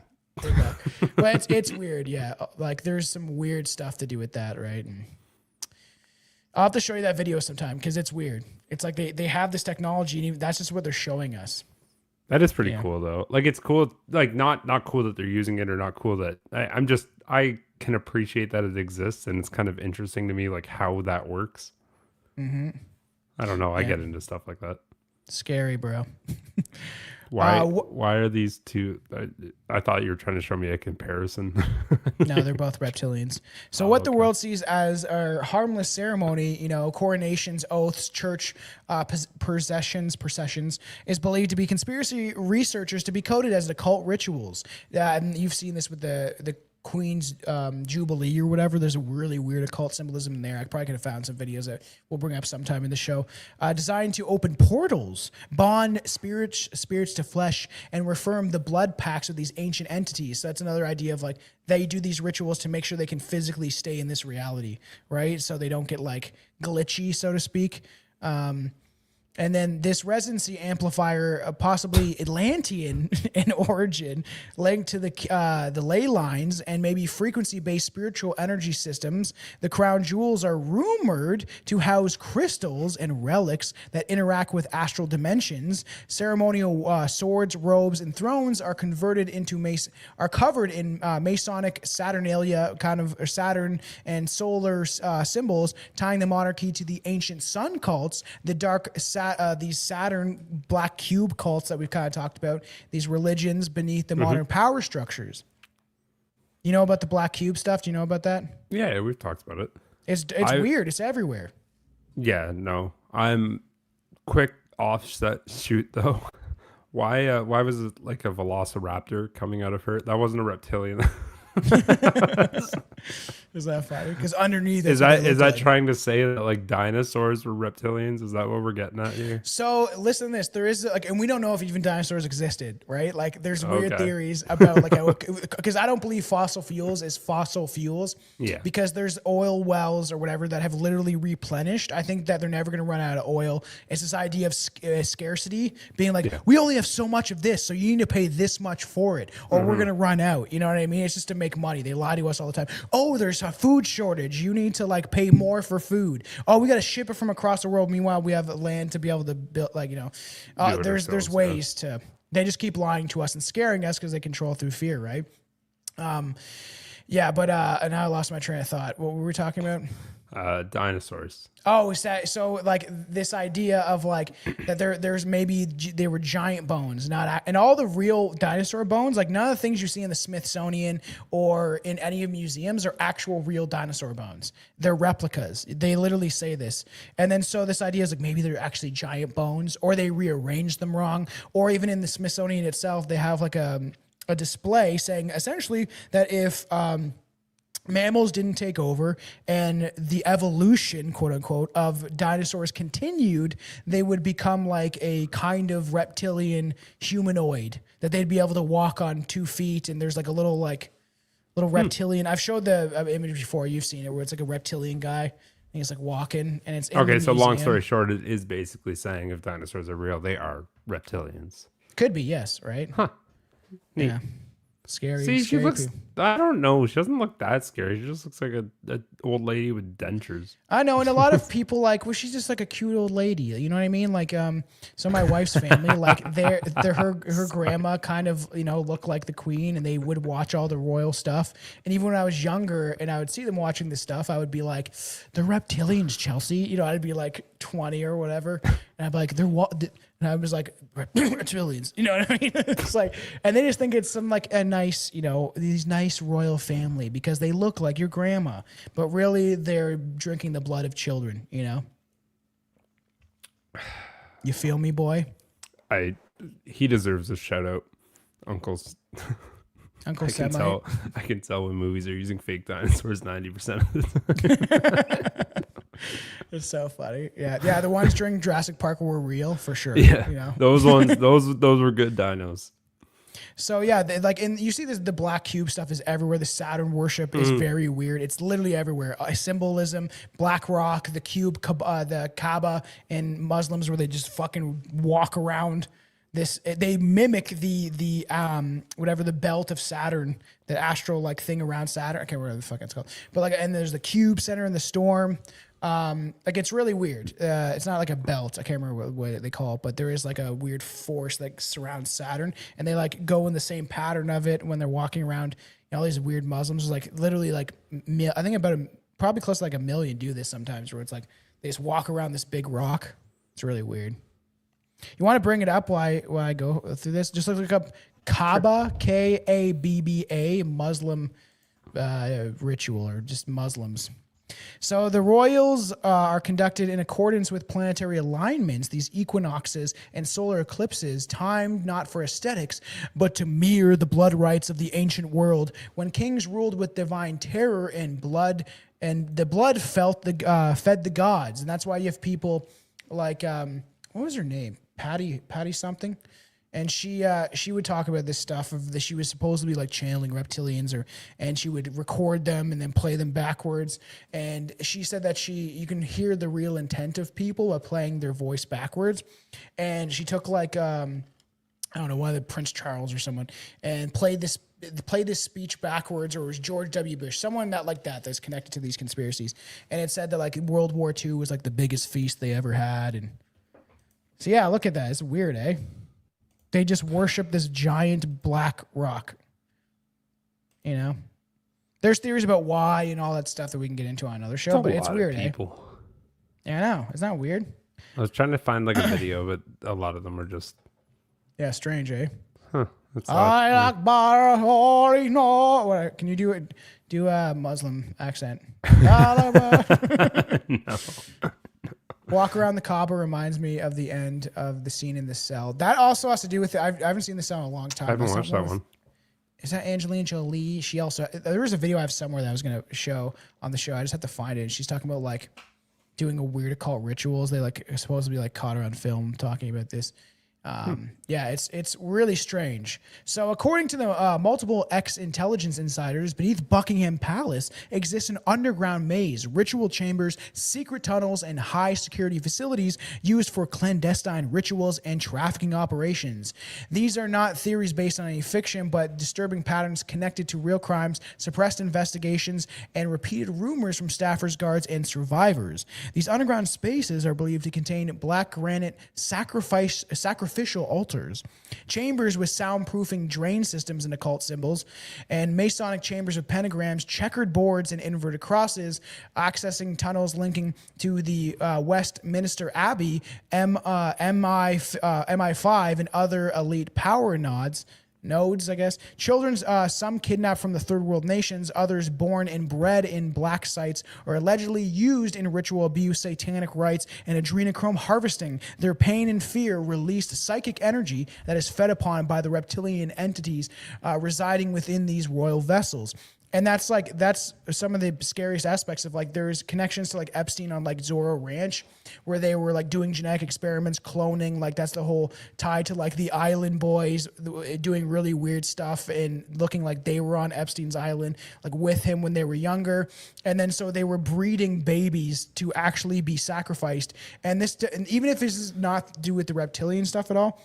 But it's weird, yeah. There's some weird stuff to do with that, right? And I'll have to show you that video sometime because it's weird. It's they have this technology, and that's just what they're showing us. That is pretty cool though. It's cool, not cool that they're using it, or not cool that I can appreciate that it exists, and it's kind of interesting to me how that works. I don't know. I get into stuff like that. Scary, bro. Why are these two? I thought you were trying to show me a comparison. No, they're both reptilians. So the world sees as a harmless ceremony, coronations, oaths, church processions, is believed to be conspiracy researchers to be coded as occult rituals. And you've seen this with the Queen's Jubilee or whatever. There's a really weird occult symbolism in there. I probably could have found some videos that we'll bring up sometime in the show. Designed to open portals, bond spirits to flesh, and reaffirm the blood pacts of these ancient entities. So that's another idea of like they do these rituals to make sure they can physically stay in this reality, right? So they don't get like glitchy, so to speak. And then this residency amplifier, possibly Atlantean in origin, linked to the ley lines and maybe frequency-based spiritual energy systems. The crown jewels are rumored to house crystals and relics that interact with astral dimensions. Ceremonial swords, robes, and thrones are covered in Masonic Saturnalia, kind of Saturn and solar symbols, tying the monarchy to the ancient sun cults, the dark these Saturn black cube cults that we've kind of talked about, these religions beneath the modern power structures. You know about the black cube stuff? Do you know about that? Yeah, we've talked about it. It's weird. It's everywhere. Yeah, no. I'm quick offset shoot though. Why was it like a velociraptor coming out of her? That wasn't a reptilian. Is that funny? Because underneath is that trying to say that like dinosaurs were reptilians? Is that what we're getting at here? So listen to this. There is like, and we don't know if even dinosaurs existed, right? Like there's weird theories about like because I don't believe fossil fuels is fossil fuels. Yeah. Because there's oil wells or whatever that have literally replenished. I think that they're never going to run out of oil. It's this idea of scarcity, being like we only have so much of this, so you need to pay this much for it, or we're going to run out. You know what I mean? It's just to make money. They lie to us all the time. Oh, there's a food shortage. You need to like pay more for food. Oh, we got to ship it from across the world. Meanwhile, we have land to be able to build. Like there's ways to. They just keep lying to us and scaring us because they control through fear, right? Yeah, but and now I lost my train of thought. What were we talking about? Dinosaurs. Oh, so like this idea of like that there's maybe they were giant bones, and all the real dinosaur bones, like none of the things you see in the Smithsonian or in any museums are actual real dinosaur bones. They're replicas. They literally say this. And then so this idea is like maybe they're actually giant bones, or they rearranged them wrong, or even in the Smithsonian itself, they have like a display saying essentially that if mammals didn't take over and the evolution, quote unquote, of dinosaurs continued, they would become like a kind of reptilian humanoid, that they'd be able to walk on 2 feet. And there's like a little reptilian. I've showed the image before. You've seen it where it's like a reptilian guy and he's like walking, and it's in okay. the So museum. Long story short, it is basically saying if dinosaurs are real, they are reptilians. Could be, yes, right? Huh. Yeah. Scary. See, she looks. People. I don't know. She doesn't look that scary. She just looks like an old lady with dentures. I know, and a lot of people like, well, she's just like a cute old lady. You know what I mean? Like, so my wife's family, like, her grandma kind of, looked like the queen, and they would watch all the royal stuff. And even when I was younger, and I would see them watching this stuff, I would be like, "The reptilians, Chelsea." I'd be like 20 or whatever, and I'd be like, "They're what?" And I was like, reptilians, you know what I mean? It's like, and they just think it's some like a nice, these nice royal family because they look like your grandma, but really they're drinking the blood of children, You feel me, boy? He deserves a shout out, Uncle Semi. I can tell when movies are using fake dinosaurs 90% of the time. It's so funny. Yeah. The ones during Jurassic Park were real for sure. Yeah, those ones, those were good dinos. So yeah, and you see this, the black cube stuff is everywhere. The Saturn worship is very weird. It's literally everywhere. Symbolism, black rock, the cube, the Kaaba, and Muslims where they just fucking walk around. They mimic the whatever the belt of Saturn, the astral like thing around Saturn. I can't remember what the fuck it's called. But and there's the cube center in the storm. It's really weird. It's not like a belt. I can't remember what they call it, but there is like a weird force that surrounds Saturn, and they like go in the same pattern of it when they're walking around. All these weird Muslims, like literally like I think probably close to like 1 million do this sometimes, where it's like they just walk around this big rock. It's really weird. You want to bring it up while I go through this? Just look up Kaaba, Kabba, Muslim ritual, or just Muslims. So the royals are conducted in accordance with planetary alignments, these equinoxes and solar eclipses, timed not for aesthetics, but to mirror the blood rites of the ancient world, when kings ruled with divine terror and blood, and the blood fed the gods. And that's why you have people like, what was her name? Patty something? And she would talk about this stuff of that she was supposed to be like channeling reptilians, and she would record them and then play them backwards. And she said that you can hear the real intent of people by playing their voice backwards. And she took like I don't know, one of the Prince Charles or someone, and played this speech backwards, or it was George W. Bush, someone that's connected to these conspiracies. And it said that like World War II was like the biggest feast they ever had. And so yeah, look at that. It's weird, eh? They just worship this giant black rock. You know? There's theories about why and all that stuff that we can get into on another show, but it's weird, people. Yeah, I know. Isn't that weird? I was trying to find like a video, but a lot of them are just... Yeah, strange, eh? Huh. Can you do a Muslim accent? No. Walk around the Kaaba reminds me of the end of the scene in The Cell. That also has to do with it. I haven't seen The Cell in a long time. I haven't watched that one. Is that Angelina Jolie? She also, there was a video I have somewhere that I was going to show on the show. I just have to find it. And she's talking about like doing a weird occult rituals. They like are supposed to be like caught her on film talking about this. Yeah, it's really strange. So according to the multiple ex-intelligence insiders, beneath Buckingham Palace exists an underground maze, ritual chambers, secret tunnels, and high security facilities used for clandestine rituals and trafficking operations. These are not theories based on any fiction, but disturbing patterns connected to real crimes, suppressed investigations, and repeated rumors from staffers, guards, and survivors. These underground spaces are believed to contain black granite sacrificial altars, chambers with soundproofing drain systems and occult symbols, and Masonic chambers with pentagrams, checkered boards, and inverted crosses, accessing tunnels linking to the Westminster Abbey, MI5, and other elite power nodes, I guess. Children's, some kidnapped from the third world nations, others born and bred in black sites, are allegedly used in ritual abuse, satanic rites, and adrenochrome harvesting. Their pain and fear released psychic energy that is fed upon by the reptilian entities residing within these royal vessels. And that's some of the scariest aspects of like, there's connections to like Epstein on like Zorro Ranch, where they were like doing genetic experiments, cloning, like that's the whole tie to like the island boys doing really weird stuff and looking like they were on Epstein's island, like with him when they were younger. And then so they were breeding babies to actually be sacrificed. And even if this is not to do with the reptilian stuff at all,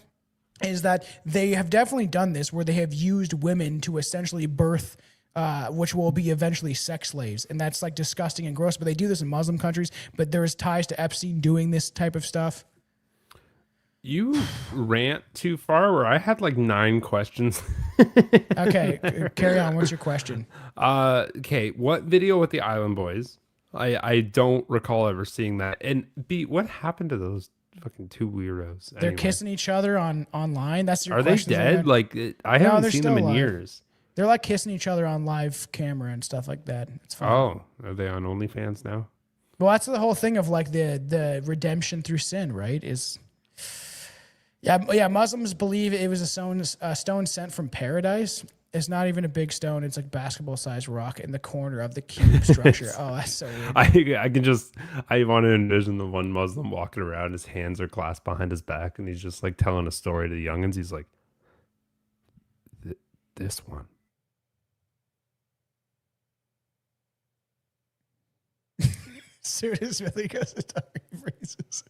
is that they have definitely done this where they have used women to essentially birth which will be eventually sex slaves. And that's like disgusting and gross, but they do this in Muslim countries, but there's ties to Epstein doing this type of stuff. You rant too far where I had like 9 questions. Okay, carry on. What's your question? Okay, what video with the Island Boys? I don't recall ever seeing that. And B, what happened to those fucking 2 weirdos? They're kissing each other online. That's your Are they dead? Like I haven't seen them in years. They're like kissing each other on live camera and stuff like that. It's fun. Oh, are they on OnlyFans now? Well, that's the whole thing of like the redemption through sin, right? Muslims believe it was a stone sent from paradise. It's not even a big stone. It's like basketball-sized rock in the corner of the cube structure. Oh, that's so weird. I want to envision the one Muslim walking around. His hands are clasped behind his back, and he's just like telling a story to the youngins. He's like, this one. Soon as Billy goes to talking phrases.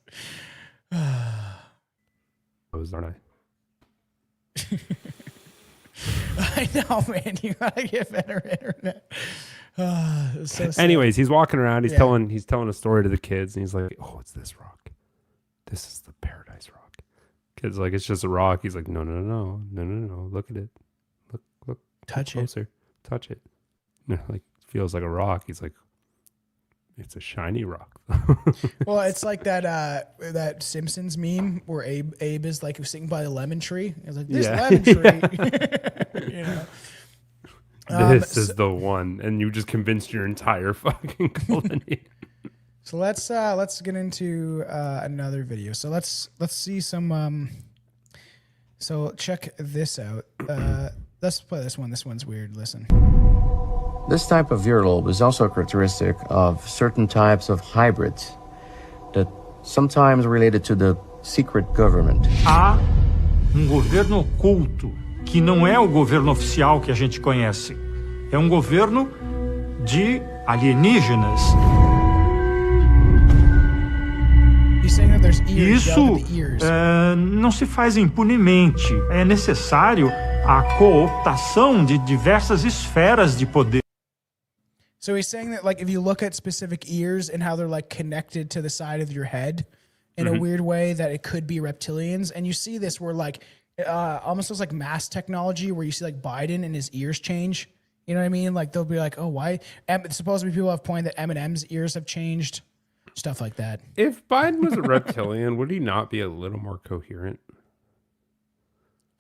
Those aren't I? I know, man. You gotta get better internet. So anyways, he's walking around. He's telling a story to the kids, and he's like, "Oh, it's this rock. This is the paradise rock." Kids like, "It's just a rock." He's like, "No. Look at it. Look. Touch closer. it. Touch it." No, like feels like a rock. He's like, It's a shiny rock. Well, it's like that Simpsons meme where Abe is like sitting by the lemon tree. He's like, this lemon tree. You know. This is the one, and you just convinced your entire fucking colony. So let's get into another video. So let's see some. So check this out. Let's play this one. This one's weird. Listen. This type of earlobe is also a characteristic of certain types of hybrids that sometimes related to the secret government. Há governo oculto que não é o governo oficial que a gente conhece. É governo de alienígenas. Isso não se faz impunemente. É necessário a cooptação de diversas esferas de poder. So he's saying that, like, if you look at specific ears and how they're like connected to the side of your head in a weird way, that it could be reptilians. And you see this where like almost looks like mass technology, where you see like Biden and his ears change. You know what I mean? Like they'll be like, oh, why? Supposedly people have pointed that Eminem's ears have changed, stuff like that. If Biden was a reptilian, would he not be a little more coherent?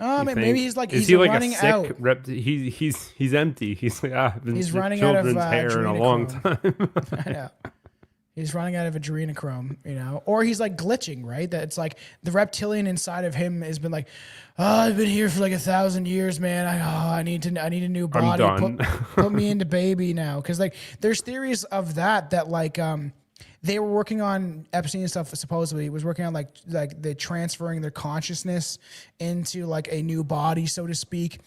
Maybe he's like, is he's he like running a sick out. He's empty. He's like, I've been He's running out of hair in a long time. I know. He's running out of adrenochrome, you know, or he's like glitching, right? That it's like the reptilian inside of him has been like, oh, I've been here for like 1,000 years, man. I need a new body. Put me into baby now, because like there's theories of that like they were working on Epstein and stuff. Supposedly, was working on like the transferring their consciousness into like a new body, so to speak.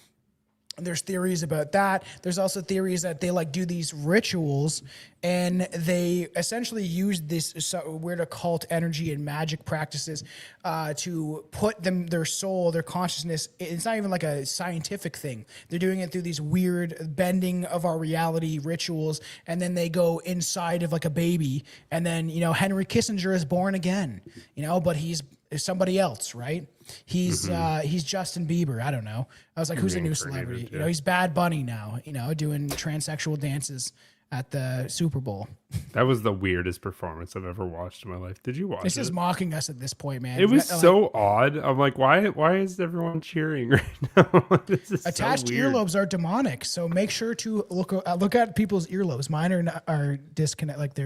And there's theories about that. There's also theories that they like do these rituals and they essentially use this weird occult energy and magic practices to put their soul, their consciousness. It's not even like a scientific thing. They're doing it through these weird bending of our reality rituals. And then they go inside of like a baby. And then, you know, Henry Kissinger is born again, you know, but he's somebody else, right? He's Justin Bieber. I don't know. I was like, who's a new celebrity? You know, he's Bad Bunny now, you know, doing transsexual dances at the Super Bowl. That was the weirdest performance I've ever watched in my life. Did you watch it? This is mocking us at this point, man. It was so odd. I'm like, why is everyone cheering right now? This is attached so weird. earlobes are demonic, so make sure to look at people's earlobes. Mine are disconnect, like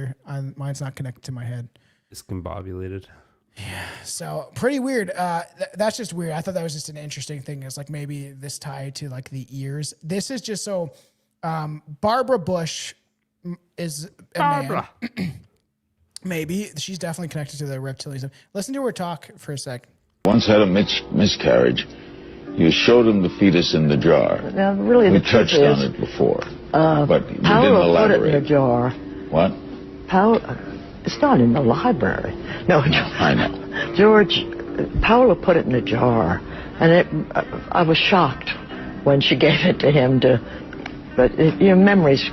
mine's not connected to my head. Discombobulated. Yeah, so pretty weird. That's just weird. I thought that was just an interesting thing. It's like maybe this tied to like the ears. This is just so. Barbara Bush is a man. Maybe she's definitely connected to the reptilians. Listen to her talk for a sec. Once had a miscarriage. You showed him the fetus in the jar. Now, really, we touched on it before, but you didn't elaborate. Put it in a jar. What? It's not in the library. No, I know. Paola put it in a jar, and I was shocked when she gave it to him but your memories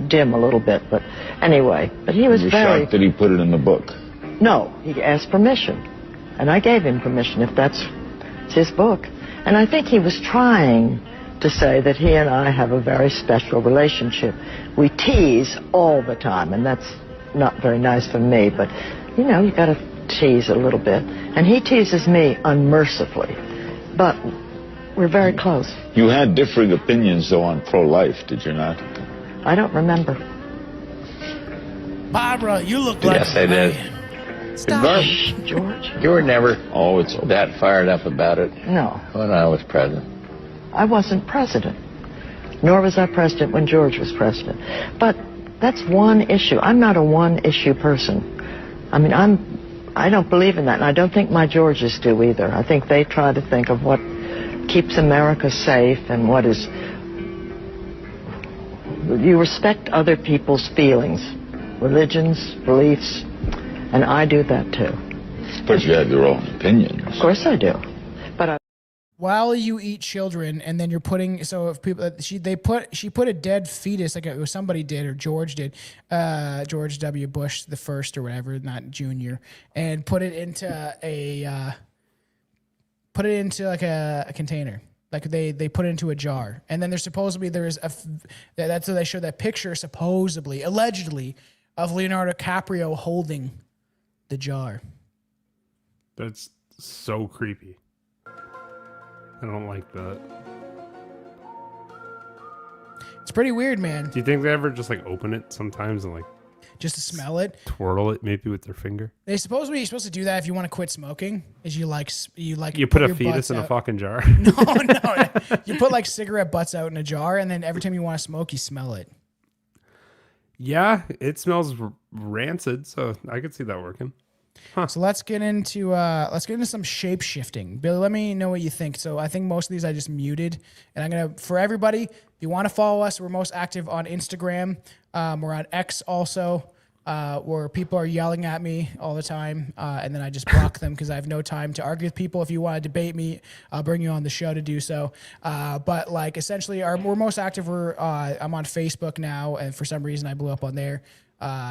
dim a little bit, but anyway, but he was very shocked that he put it in the book. No, he asked permission, and I gave him permission if that's his book. And I think he was trying to say that he and I have a very special relationship. We tease all the time, and that's not very nice for me, but you know, you got to tease a little bit. And he teases me unmercifully, but we're very close. You had differing opinions, though, on pro-life, did you not? I don't remember. Barbara, you look like yes, I did. Stop. Shh, George. You were never that fired up about it. No. When I was president. I wasn't president. Nor was I president when George was president. But that's one issue. I'm not a one-issue person. I mean, I don't believe in that, and I don't think my Georges do either. I think they try to think of what keeps America safe and what is... You respect other people's feelings, religions, beliefs, and I do that too. But you have your own opinions. Of course I do. But while you eat children, and then you're putting, so if people, she put a dead fetus, like somebody did, or George did, George W. Bush the first or whatever, not Junior, and put it into like a container. Like they put it into a jar, and then there's supposedly that's why they show that picture, supposedly, allegedly, of Leonardo DiCaprio holding the jar. That's so creepy. I don't like that. It's pretty weird, man. Do you think they ever just like open it sometimes and like just to smell it, twirl it maybe with their finger? You're supposed to do that if you want to quit smoking. Is you put a fetus in a fucking jar? No. You put like cigarette butts out in a jar, and then every time you want to smoke, you smell it. Yeah, it smells rancid, so I could see that working. Huh. So let's get into some shape shifting. Billy, let me know what you think. So I think most of these I just muted, and I'm gonna, for everybody, if you want to follow us, we're most active on Instagram. We're on X also, where people are yelling at me all the time, and then I just block them because I have no time to argue with people. If you want to debate me, I'll bring you on the show to do so. But like essentially, we're most active. I'm on Facebook now, and for some reason I blew up on there.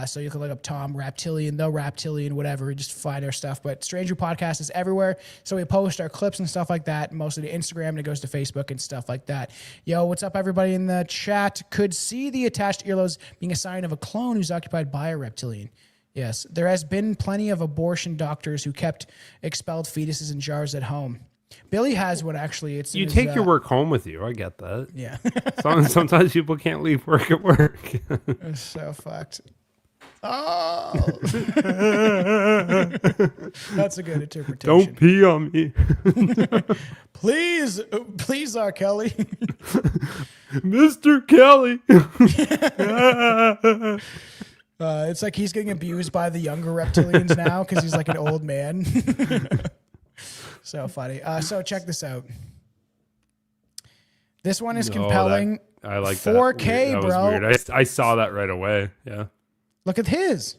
So you can look up Tom Reptilian, the Reptilian, whatever, just find our stuff. But Strange Brew Podcast is everywhere. So we post our clips and stuff like that, mostly to Instagram, and it goes to Facebook and stuff like that. Yo, what's up, everybody in the chat? Could see the attached earlobes being a sign of a clone who's occupied by a reptilian. Yes, there has been plenty of abortion doctors who kept expelled fetuses in jars at home. Billy has one, actually. You take your work home with you. I get that. Yeah. Sometimes people can't leave work at work. It's so fucked. Oh. That's a good interpretation. Don't pee on me. Please, R. Kelly. Mr. Kelly. It's like he's getting abused by the younger reptilians now because he's like an old man. So funny. So check this out. This one is compelling. I like 4K, that. bro. Was weird. I saw that right away. Yeah. Look at his.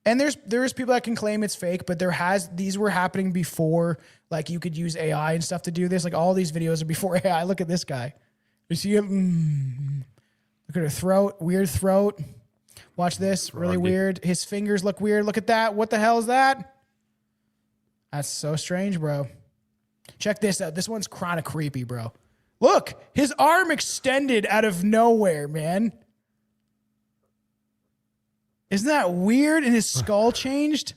And there's people that can claim it's fake, but these were happening before, like you could use AI and stuff to do this. Like all these videos are before AI. Look at this guy. You see him? Look at her throat. Weird throat. Watch this. Really weird. His fingers look weird. Look at that. What the hell is that? That's so strange, bro. Check this out. This one's kind of creepy, bro. Look, his arm extended out of nowhere, man. Isn't that weird? And his skull changed.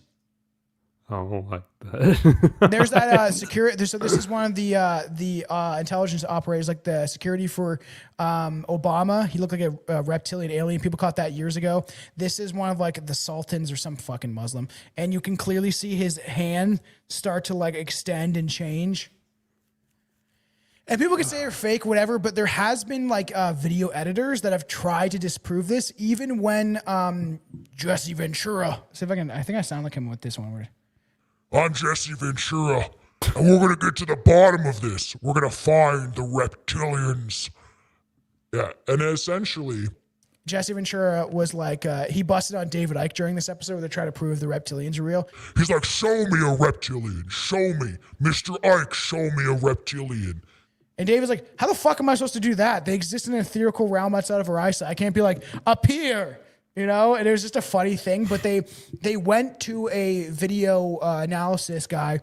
I don't like that. There's that security. So this is one of the intelligence operators, like the security for Obama. He looked like a reptilian alien. People caught that years ago. This is one of like the sultans or some fucking Muslim, and you can clearly see his hand start to like extend and change. And people can say they're fake, whatever, but there has been like video editors that have tried to disprove this, even when Jesse Ventura. See if I think I sound like him with this one. I'm Jesse Ventura, and we're going to get to the bottom of this. We're going to find the reptilians. Yeah, and essentially, Jesse Ventura was like, he busted on David Icke during this episode where they try to prove the reptilians are real. He's like, show me a reptilian. Show me. Mr. Icke, show me a reptilian. And David's like, how the fuck am I supposed to do that? They exist in an ethereal realm outside of our eyesight. I can't be like, up here, you know? And it was just a funny thing. But they went to a video analysis guy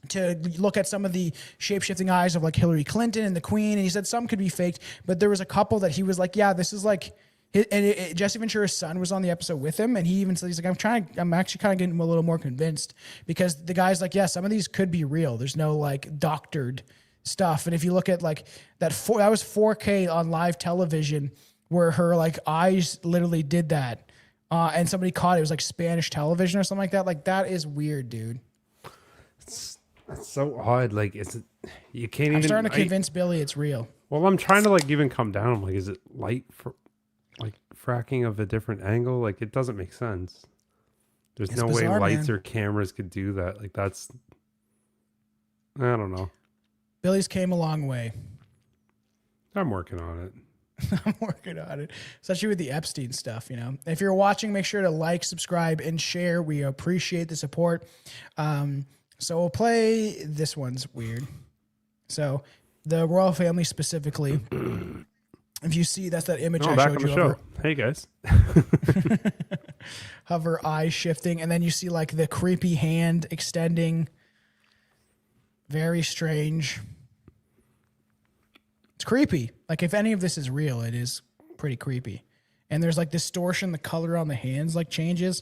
to look at some of the shape-shifting eyes of like Hillary Clinton and the Queen. And he said some could be faked. But there was a couple that he was like, yeah, this is like... Jesse Ventura's son was on the episode with him, and he even said, he's like, I'm actually kind of getting a little more convinced, because the guy's like, yeah, some of these could be real. There's no like doctored stuff. And if you look at like that was 4K on live television where her like eyes literally did that, and somebody caught it. It was like Spanish television or something like that. Like that is weird, dude. It's so odd. Like you can't. I'm starting to convince Billy it's real. Well, I'm trying to like even come down. I'm like, is it light for like fracking of a different angle? Like it doesn't make sense. There's no way lights or cameras could do that. Like that's, I don't know. Billy's came a long way. I'm working on it. I'm working on it. Especially with the Epstein stuff, you know. If you're watching, make sure to like, subscribe, and share. We appreciate the support. So we'll play, this one's weird. So the royal family specifically, if you see, that's that image I back showed on you. The show. Hey guys. Of her eyes shifting, and then you see like the creepy hand extending. Very strange. It's creepy. Like if any of this is real, it is pretty creepy. And there's like distortion, the color on the hands like changes.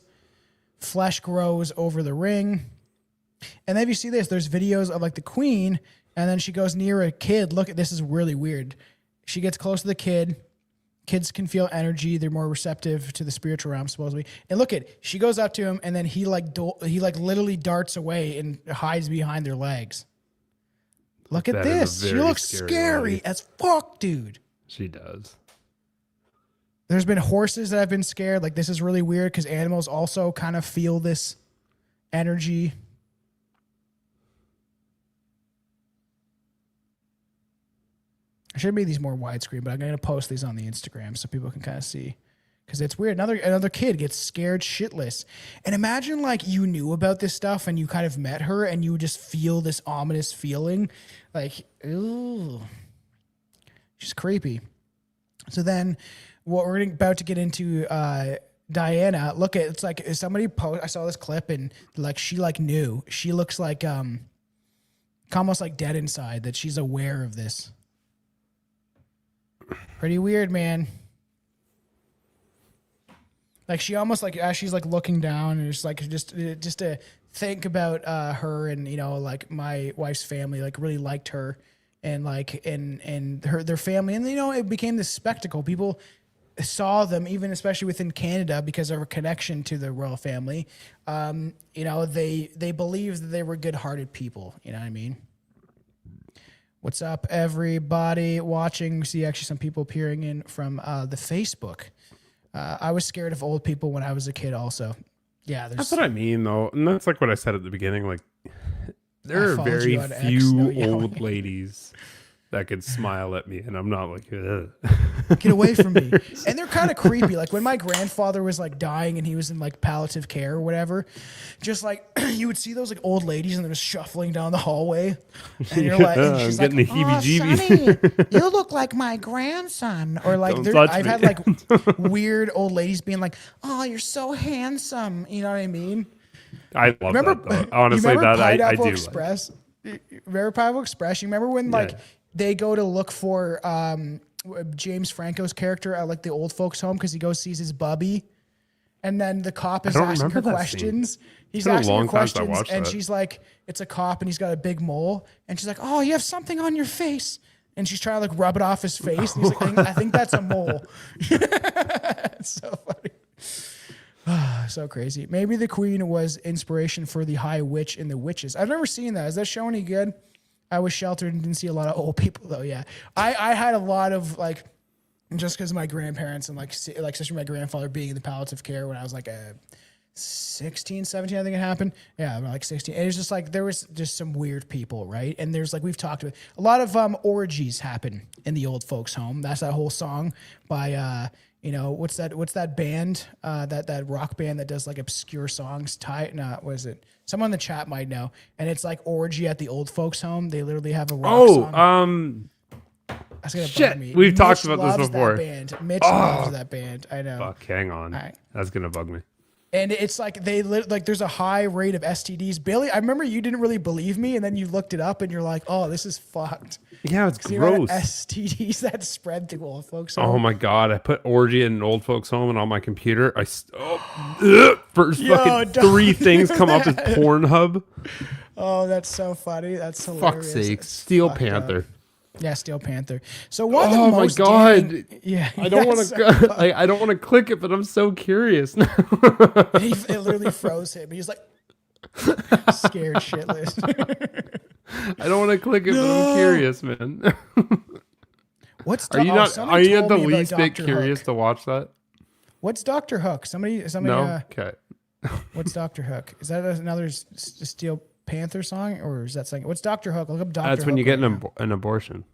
Flesh grows over the ring. And then if you see this, there's videos of like the queen, and then she goes near a kid. Look, this is really weird. She gets close to the kid. Kids can feel energy. They're more receptive to the spiritual realm, supposedly. And look at, she goes up to him, and then he literally darts away and hides behind their legs. Look at this. She looks scary as fuck, dude. She does. There's been horses that have been scared. Like, this is really weird because animals also kind of feel this energy. I should make these more widescreen, but I'm going to post these on the Instagram so people can kind of see. Because it's weird. Another kid gets scared shitless. And imagine, like, you knew about this stuff and you kind of met her and you would just feel this ominous feeling. Like, ooh. She's creepy. So then, what we're about to get into, Diana, look at, it's like somebody post. I saw this clip and like she like knew. She looks like almost like dead inside, that she's aware of this. Pretty weird, man. Like she almost like as she's like looking down and it's like just to think about her and, you know, like my wife's family like really liked her and like and their family, and, you know, it became this spectacle. People saw them, even especially within Canada, because of her connection to the royal family. You know, they believed that they were good-hearted people. You know what I mean? What's up, everybody watching? We see actually some people peering in from the Facebook. I was scared of old people when I was a kid also. Yeah, that's what I mean, though. And that's like what I said at the beginning. Like, there are very few old ladies that could smile at me, and I'm not like, ugh. Get away from me. And they're kind of creepy. Like when my grandfather was like dying and he was in like palliative care or whatever, just like you would see those like old ladies and they're just shuffling down the hallway. And you're like, and she's I'm getting like, the oh, Sonny, you look like my grandson. Or like, I've had like weird old ladies being like, oh, you're so handsome. You know what I mean? I love that, though. Honestly, that I do. Express? Remember Pineapple Express? You remember when like they go to look for James Franco's character at like the old folks home because he goes sees his bubby, and then the cop is asking her questions. Scene. He's asking her questions, and she's like, "It's a cop," and he's got a big mole, and she's like, "Oh, you have something on your face," and she's trying to like rub it off his face, and he's like, "I think that's a mole." It's so funny. So crazy. Maybe the queen was inspiration for the High Witch and the witches. I've never seen that. Is that show any good? I was sheltered and didn't see a lot of old people though. Yeah, I had a lot of like, just because my grandparents and like especially my grandfather being in the palliative care when I was like 16, 17, I think it happened. Yeah, like 16. And it was just like there was just some weird people, right? And there's like we've talked about a lot of orgies happen in the old folks' home. That's that whole song by you know, what's that band? That rock band that does like obscure songs. What is it? Someone in the chat might know. And it's like orgy at the old folks' home. They literally have a rock song. That's gonna bug me. We've talked about this before. That band. Mitch loves that band. I know. Fuck, hang on. Right. That's gonna bug me. And it's like there's a high rate of STDs. Billy, I remember you didn't really believe me, and then you looked it up, and you're like, "Oh, this is fucked." Yeah, it's gross. STDs that spread to old folks' home. Oh my god! I put orgy in an old folks' home, and on my computer, first fucking 3 things come up as Pornhub. Oh, that's so funny. That's hilarious. Fuck's sake, Steel Panther. Yeah, Steel Panther. So one of the most my god! I don't want to. So I don't want to click it, but I'm so curious now. It literally froze him. He's like scared shitless. I don't want to click it, but I'm curious, man. Are you not? Are you at the least bit curious to watch that? What's Dr. Hook? Somebody. No. Okay. What's Dr. Hook? Is that another Steel Panther song, or is that something? What's Dr. Hook? Look up Dr. That's Hook. when you get an abortion.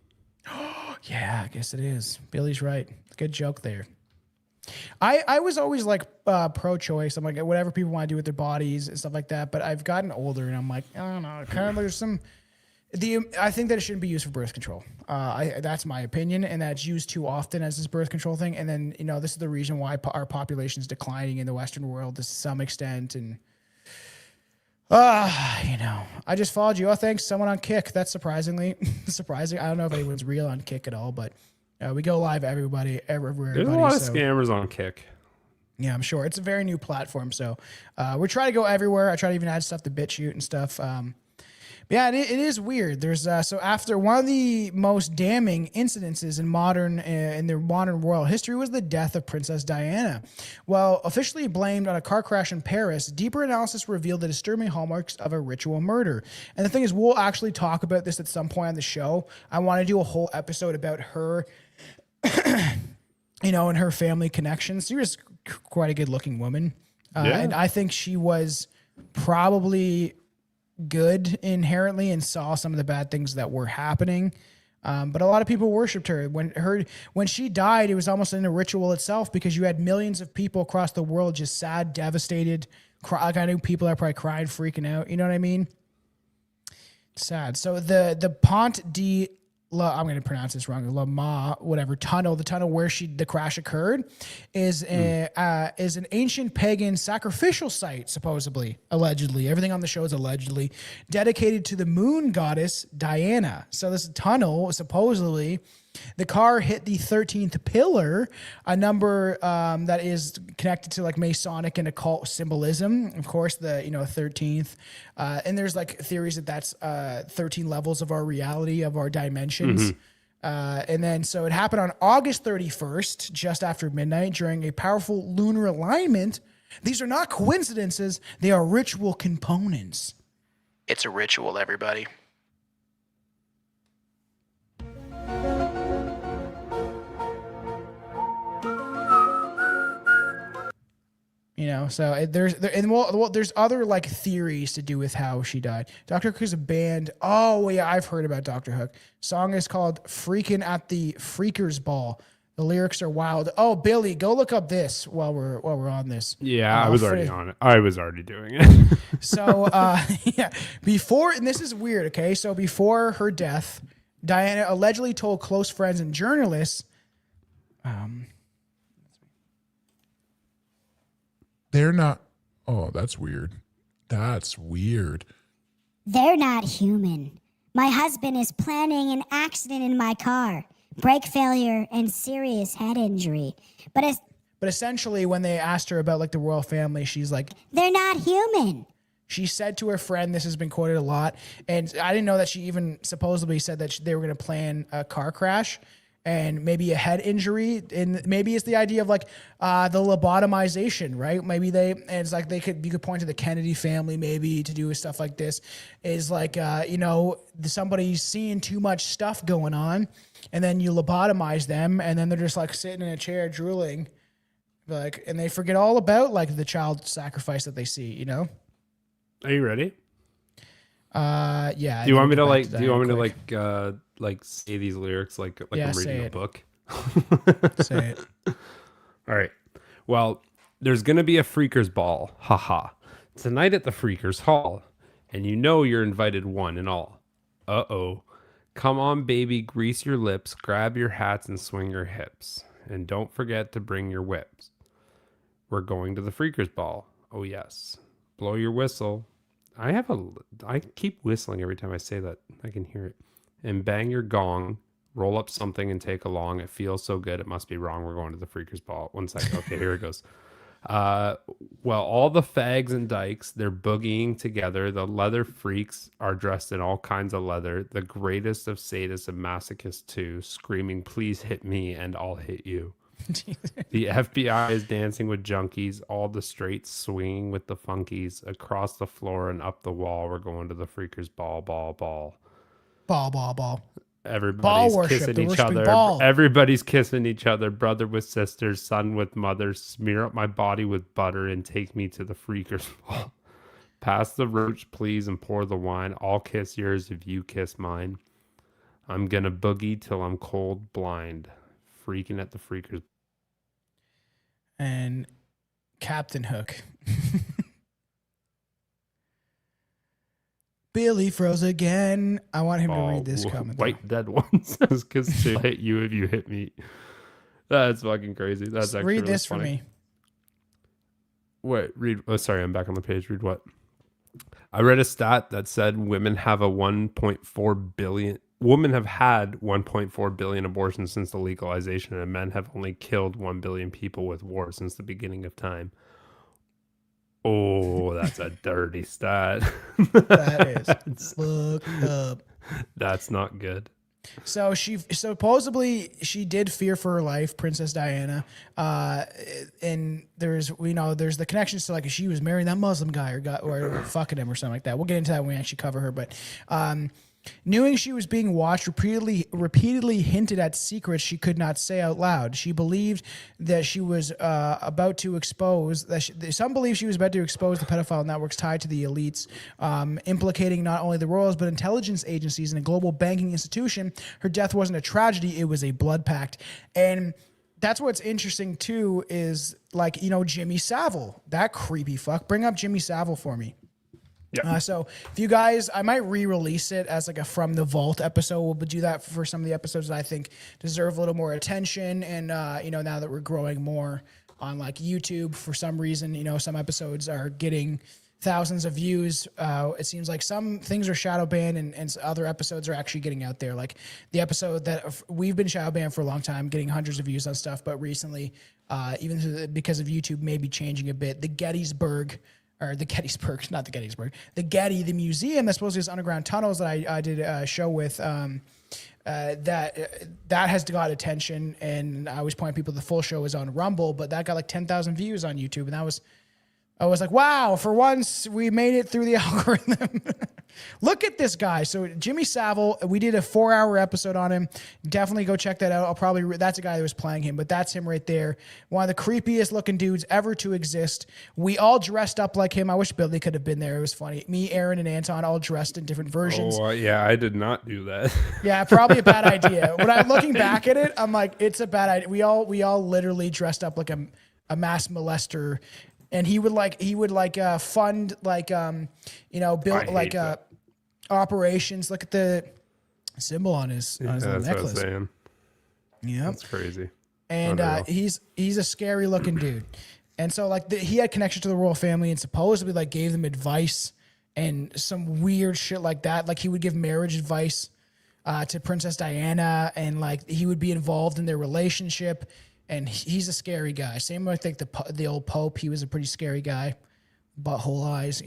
Yeah, I guess it is. Billy's right. Good joke there. I was always like pro-choice. I'm like, whatever people want to do with their bodies and stuff like that. But I've gotten older, and I'm like, I don't know. Kind of there's some. I think that it shouldn't be used for birth control. That's my opinion, and that's used too often as this birth control thing. And then this is the reason why our population is declining in the Western world to some extent. And I just followed you. Oh, thanks, someone on Kick. That's surprising. I don't know if anyone's real on Kick at all, but We go live everywhere. There's a lot of scammers on Kick. Yeah, I'm sure. It's a very new platform. So we're trying to go everywhere. I try to even add stuff to BitChute and stuff. But yeah, it is weird. There's so after one of the most damning incidences in the modern royal history was the death of Princess Diana. While officially blamed on a car crash in Paris, deeper analysis revealed the disturbing hallmarks of a ritual murder. And the thing is, we'll actually talk about this at some point on the show. I want to do a whole episode about her, and her family connections. She was quite a good-looking woman, and I think she was probably good inherently and saw some of the bad things that were happening. But a lot of people worshipped her. When she died, it was almost in a ritual itself because you had millions of people across the world just sad, devastated. Like I knew people that probably cried, freaking out. You know what I mean? Sad. So the Pont de I'm going to pronounce this wrong. La Ma, whatever tunnel, the tunnel where the crash occurred, is an ancient pagan sacrificial site, supposedly, allegedly. Everything on the show is allegedly dedicated to the moon goddess Diana. So this tunnel, supposedly, the car hit the 13th pillar, a number that is connected to like Masonic and occult symbolism. Of course, the 13th, and there's like theories that that's 13 levels of our reality, of our dimensions. And then so it happened on August 31st, just after midnight, during a powerful lunar alignment. These are not coincidences; they are ritual components. It's a ritual, everybody. So there's other like theories to do with how she died. Dr. Hook is a band. Oh yeah, I've heard about Dr. Hook. Song is called "Freakin' at the Freakers Ball." The lyrics are wild. Oh, Billy, go look up this while we're on this. Yeah, I was already on it. I was already doing it. So and this is weird. Okay, so before her death, Diana allegedly told close friends and journalists. They're not. Oh, that's weird. That's weird. They're not human. My husband is planning an accident in my car, brake failure, and serious head injury. But essentially, when they asked her about like the royal family, she's like, they're not human. She said to her friend, this has been quoted a lot, and I didn't know that she even supposedly said that they were going to plan a car crash and maybe a head injury, and maybe it's the idea of like the lobotomization, right? Maybe you could point to the Kennedy family maybe to do stuff like this. Is like somebody's seeing too much stuff going on, and then you lobotomize them, and then they're just like sitting in a chair drooling, like, and they forget all about like the child sacrifice that they see. Are you ready? Yeah. Do you want me to say these lyrics like I'm reading a book? Say it. All right. Well, there's going to be a Freakers Ball. Haha. Tonight at the Freakers Hall. And you're invited one and all. Uh-oh. Come on, baby, grease your lips, grab your hats and swing your hips. And don't forget to bring your whips. We're going to the Freakers Ball. Oh, yes. Blow your whistle. I keep whistling every time I say that. I can hear it. And bang your gong, roll up something and take along. It feels so good, it must be wrong. We're going to the Freakers Ball. 1 second. Okay, here it goes. Well, all the fags and dykes, they're boogieing together. The leather freaks are dressed in all kinds of leather. The greatest of sadists and masochists too, screaming, please hit me and I'll hit you. The FBI is dancing with junkies, all the straights swinging with the funkies. Across the floor and up the wall, we're going to the Freakers Ball, ball, ball. Ball, ball, ball. Everybody's kissing each other. Ball. Everybody's kissing each other. Brother with sisters, son with mother. Smear up my body with butter and take me to the Freakers Ball. Pass the roach, please, and pour the wine. I'll kiss yours if you kiss mine. I'm gonna boogie till I'm cold blind. Freaking at the Freakers. And Captain Hook. Billy froze again. I want him to read this comment. White dead ones. Because she'll hit you if you hit me. That's fucking crazy. That's actually read this funny. For me. Wait, read. Oh, sorry, I'm back on the page. Read what? I read a stat that said women have a 1.4 women have had 1.4 billion abortions since the legalization, and men have only killed 1 billion people with war since the beginning of time. Oh, that's a dirty stat. That is fucked up. That's not good. So supposedly she did fear for her life, Princess Diana. And there's the connections to like she was marrying that Muslim guy or fucking him or something like that. We'll get into that when we actually cover her. But knowing she was being watched, repeatedly hinted at secrets she could not say out loud. She believed that she was about to expose some believe she was about to expose the pedophile networks tied to the elites, implicating not only the royals but intelligence agencies and a global banking institution. Her death wasn't a tragedy; it was a blood pact. And that's what's interesting too is like Jimmy Savile, that creepy fuck. Bring up Jimmy Savile for me. Yeah. So if you guys, I might re-release it as like a From the Vault episode. We'll do that for some of the episodes that I think deserve a little more attention. And, now that we're growing more on like YouTube, for some reason, some episodes are getting thousands of views. It seems like some things are shadow banned and other episodes are actually getting out there. Like the episode that we've been shadow banned for a long time, getting hundreds of views on stuff. But recently, even because of YouTube maybe changing a bit, the Getty, the museum that's supposed to be underground tunnels that I did a show with, that has got attention, and I always point people the full show is on Rumble, but that got like 10,000 views on YouTube, and I was like, wow, for once we made it through the algorithm. Look at this guy. So Jimmy Savile, we did a 4-hour episode on him. Definitely go check that out. That's a guy that was playing him, but that's him right there. One of the creepiest looking dudes ever to exist. We all dressed up like him. I wish Billy could have been there. It was funny. Me, Aaron, and Anton all dressed in different versions. Oh, yeah, I did not do that. Yeah, probably a bad idea. When I'm looking back at it, I'm like, it's a bad idea. We all literally dressed up like a mass molester. And he would fund build like operations. Look at the symbol on his necklace. That's what I was saying. Yeah, that's crazy. And he's a scary looking dude. And so like he had connection to the royal family and supposedly like gave them advice and some weird shit like that. Like he would give marriage advice to Princess Diana, and like he would be involved in their relationship. And he's a scary guy. Same with like the old Pope. He was a pretty scary guy. Butthole eyes,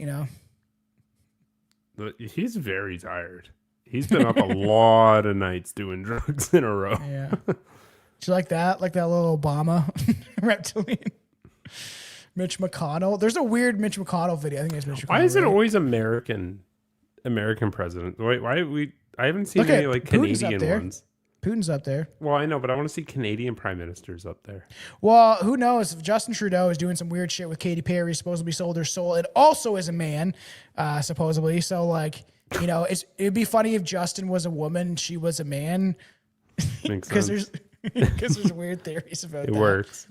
He's very tired. He's been up a lot of nights doing drugs in a row. Yeah. Do you like that? Like that little Obama reptilian? Mitch McConnell. There's a weird Mitch McConnell video. I think it's Mitch McConnell. Why is it always American president? I haven't seen any like Canadian ones. Putin's up there. Well, I know, but I want to see Canadian prime ministers up there. Well, who knows? If Justin Trudeau is doing some weird shit with Katy Perry, supposedly sold her soul. It also is a man, supposedly. So, like, it'd be funny if Justin was a woman, she was a man. Because there's weird theories about that. It works.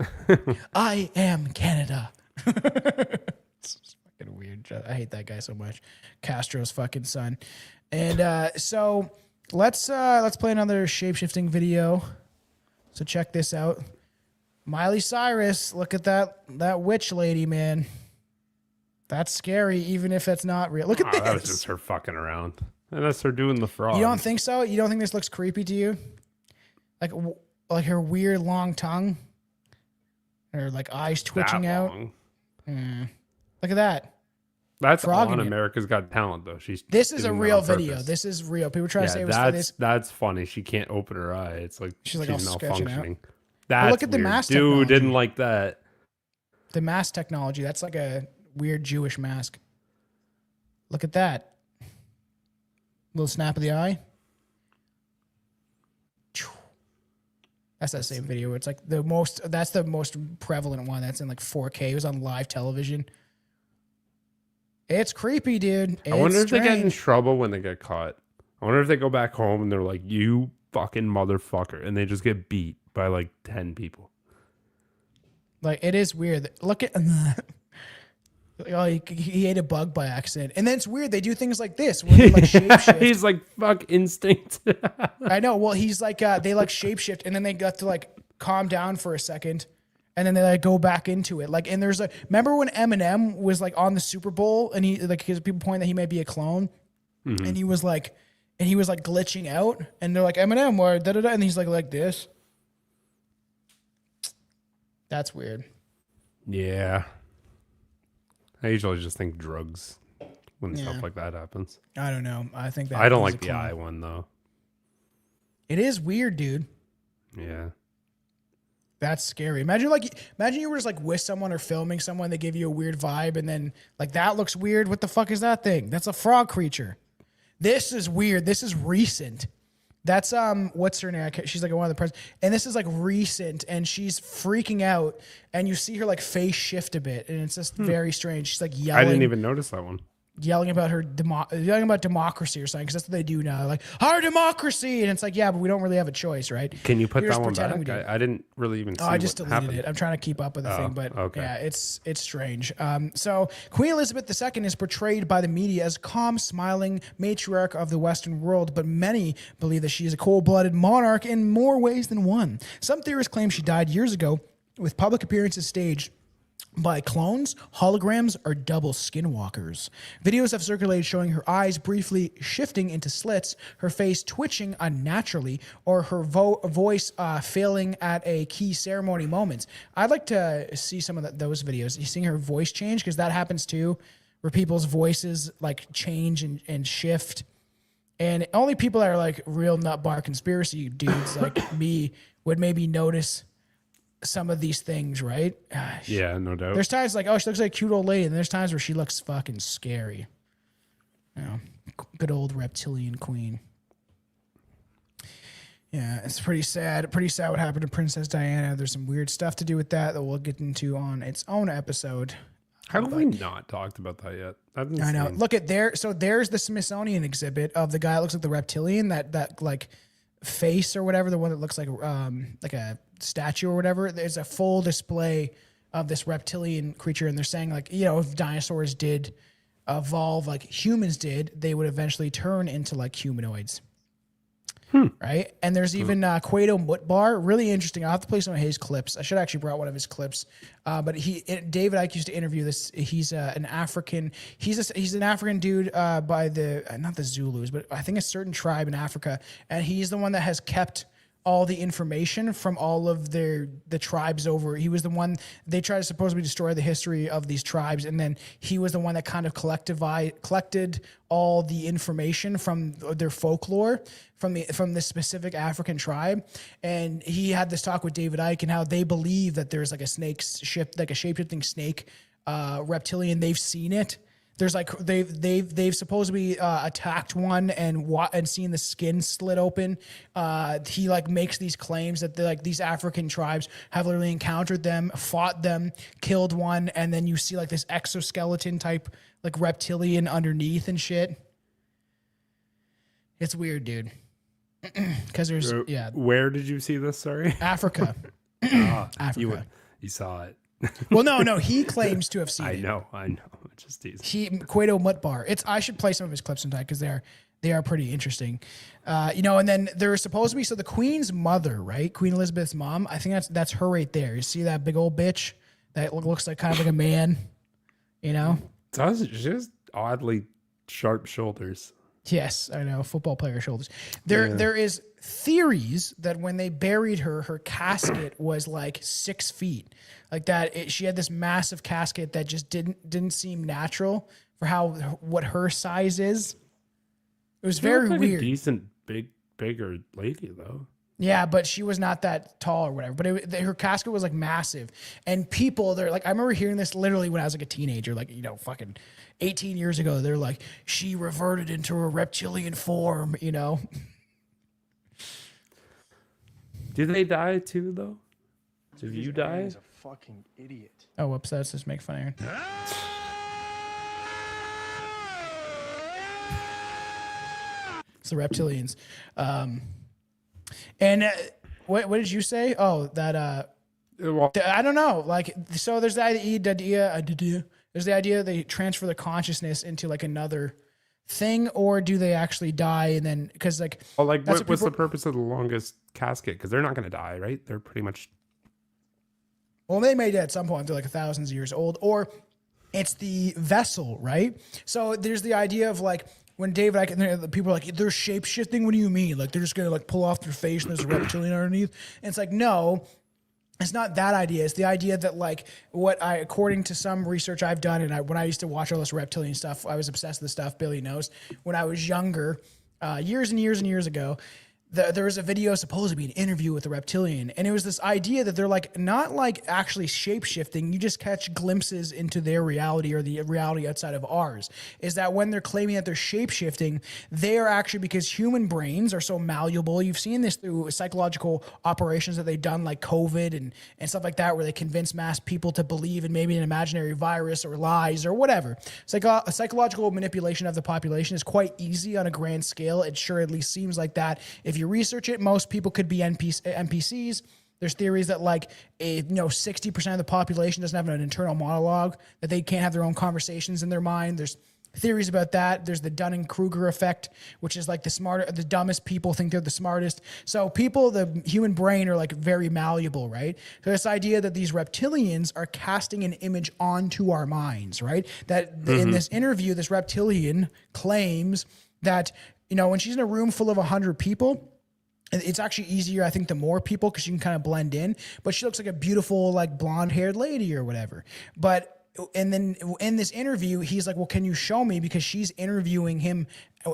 I am Canada. It's fucking weird. I hate that guy so much. Castro's fucking son. And so... Let's play another shape-shifting video. So check this out. Miley Cyrus, look at that witch lady, man. That's scary, even if it's not real. Look at this. That was just her fucking around. And that's her doing the frog. You don't think so? You don't think this looks creepy to you? Like her weird long tongue? Or like eyes twitching out? Look at that. That's on America's Got Talent, though. This is a real video. This is real. People try to say it was this. That's funny. She can't open her eye. It's like she's malfunctioning. That's look at the mask technology. Dude didn't like that. The mask technology. That's like a weird Jewish mask. Look at that. Little snap of the eye. That's that same video. It's like that's the most prevalent one. That's in like 4K. It was on live television. It's creepy, dude. I wonder if they get in trouble when they get caught. I wonder if they go back home and they're like, you fucking motherfucker. And they just get beat by like 10 people. Like, it is weird. Look at... he ate a bug by accident. And then it's weird. They do things like this. Where they like shapeshift. He's like, fuck instinct. I know. Well, he's like, they like shapeshift. And then they got to like calm down for a second. And then they like go back into it. Like, and there's remember when Eminem was like on the Super Bowl and he like, because people point that he might be a clone, and he was like and he was like glitching out, and they're like Eminem or da da da, and he's like this. That's weird. Yeah. I usually just think drugs when stuff like that happens. I don't know. I think that I don't like the eye one though. It is weird, dude. Yeah. That's scary. Imagine you were just like with someone or filming someone, they give you a weird vibe, and then like that looks weird. What the fuck is that thing? That's a frog creature. This is weird. This is recent. That's what's her name? She's like one of the presidents, and this is like recent, and she's freaking out, and you see her like face shift a bit, and it's just very strange. She's like yelling. I didn't even notice that one. Yelling about yelling about democracy or something, because that's what they do now. Like our democracy, and it's like, yeah, but we don't really have a choice, right? Can you put that one back? I didn't really even see I just what deleted happened. it. I'm trying to keep up with the thing, but okay. yeah, it's strange. So Queen Elizabeth II is portrayed by the media as calm, smiling matriarch of the Western world, but many believe that she is a cold-blooded monarch in more ways than one. Some theorists claim she died years ago, with public appearances staged by clones, holograms, or double skinwalkers. Videos have circulated showing her eyes briefly shifting into slits, her face twitching unnaturally, or her voice failing at a key ceremony moments. I'd like to see some of those videos. You seeing her voice change? Because that happens too, where people's voices like change and shift. And only people that are like real nut bar conspiracy dudes like me would maybe notice some of these things, right? Yeah, no doubt. There's times like, oh, she looks like a cute old lady, and there's times where she looks fucking scary. You know, good old reptilian queen. Yeah, it's pretty sad. Pretty sad what happened to Princess Diana. There's some weird stuff to do with that we'll get into on its own episode. How have we not talked about that yet? I know. Look at there. So there's the Smithsonian exhibit of the guy that looks like the reptilian, that like face or whatever, the one that looks like a statue or whatever. There's a full display of this reptilian creature, and they're saying like, you know, if dinosaurs did evolve like humans did, they would eventually turn into like humanoids. Right? And there's even Quato Mutbar, really interesting. I'll have to play some of his clips. I should have actually brought one of his clips. But David Icke used to interview this. He's an African. He's an African dude by not the Zulus, but I think a certain tribe in Africa. And he's the one that has kept all the information from all of the tribes over. He was the one, they tried to supposedly destroy the history of these tribes, and then he was the one that kind of collected all the information from their folklore from this specific African tribe. And he had this talk with David Icke and how they believe that there's like a shape-shifting snake reptilian. They've seen it. There's like they've supposedly attacked one and seen the skin slit open. He like makes these claims that these African tribes have literally encountered them, fought them, killed one, and then you see like this exoskeleton type like reptilian underneath and shit. It's weird, dude. Because there's Where did you see this? Sorry, Africa. Africa. You saw it. Well, no, he claims to have seen it. I know. Just teasing. Quato Mutbar. I should play some of his clips sometime because they are pretty interesting. And then there was supposed to be, so the Queen's mother, right? Queen Elizabeth's mom. I think that's her right there. You see that big old bitch that looks like kind of like a man, you know? She has oddly sharp shoulders. Yes, I know, football player shoulders. There is theories that when they buried her casket was like 6 feet, like that. She had this massive casket that just didn't seem natural for what her size is. It was very weird. A decent bigger lady though. Yeah, but she was not that tall or whatever. But her casket was like massive, and people they're like, I remember hearing this literally when I was like a teenager, like fucking 18 years ago. They're like, she reverted into a reptilian form, you know. Did they die too though? Did you die? He's a fucking idiot. Oh, whoops! That's just make fun of her. It's the reptilians. And what did you say? Oh, that I don't know. Like, so there's the idea. There's the idea they transfer the consciousness into like another thing, or do they actually die? And then because like, what's the purpose of the longest casket? Because they're not going to die, right? They're pretty much. Well, they may die at some point. They're like thousands of years old, or it's the vessel, right? So there's the idea of like when David, the people are like, they're shape shifting. What do you mean? Like they're just gonna like pull off their face and there's a reptilian underneath. And it's like, no, it's not that idea. It's the idea that like according to some research I've done, and when I used to watch all this reptilian stuff, I was obsessed with the stuff. Billy knows when I was younger, years and years and years ago. There was a video supposed to be an interview with a reptilian, and it was this idea that they're like not like actually shape shifting. You just catch glimpses into their reality or the reality outside of ours. Is that when they're claiming that they're shape shifting, they are actually, because human brains are so malleable. You've seen this through psychological operations that they've done, like COVID and stuff like that, where they convince mass people to believe in maybe an imaginary virus or lies or whatever. Psychological manipulation of the population is quite easy on a grand scale. It sure at least seems like that. If you research it, most people could be NPCs. There's theories that 60% of the population doesn't have an internal monologue, that they can't have their own conversations in their mind. There's theories about that. There's the Dunning-Kruger effect, which is like the dumbest people think they're the smartest. So the human brain are like very malleable, right? So this idea that these reptilians are casting an image onto our minds, right? That in this interview, this reptilian claims that, when she's in a room full of 100 people, it's actually easier, I think, the more people, because you can kind of blend in. But she looks like a beautiful, like blonde-haired lady or whatever. And then in this interview, he's like, well, can you show me? Because she's interviewing him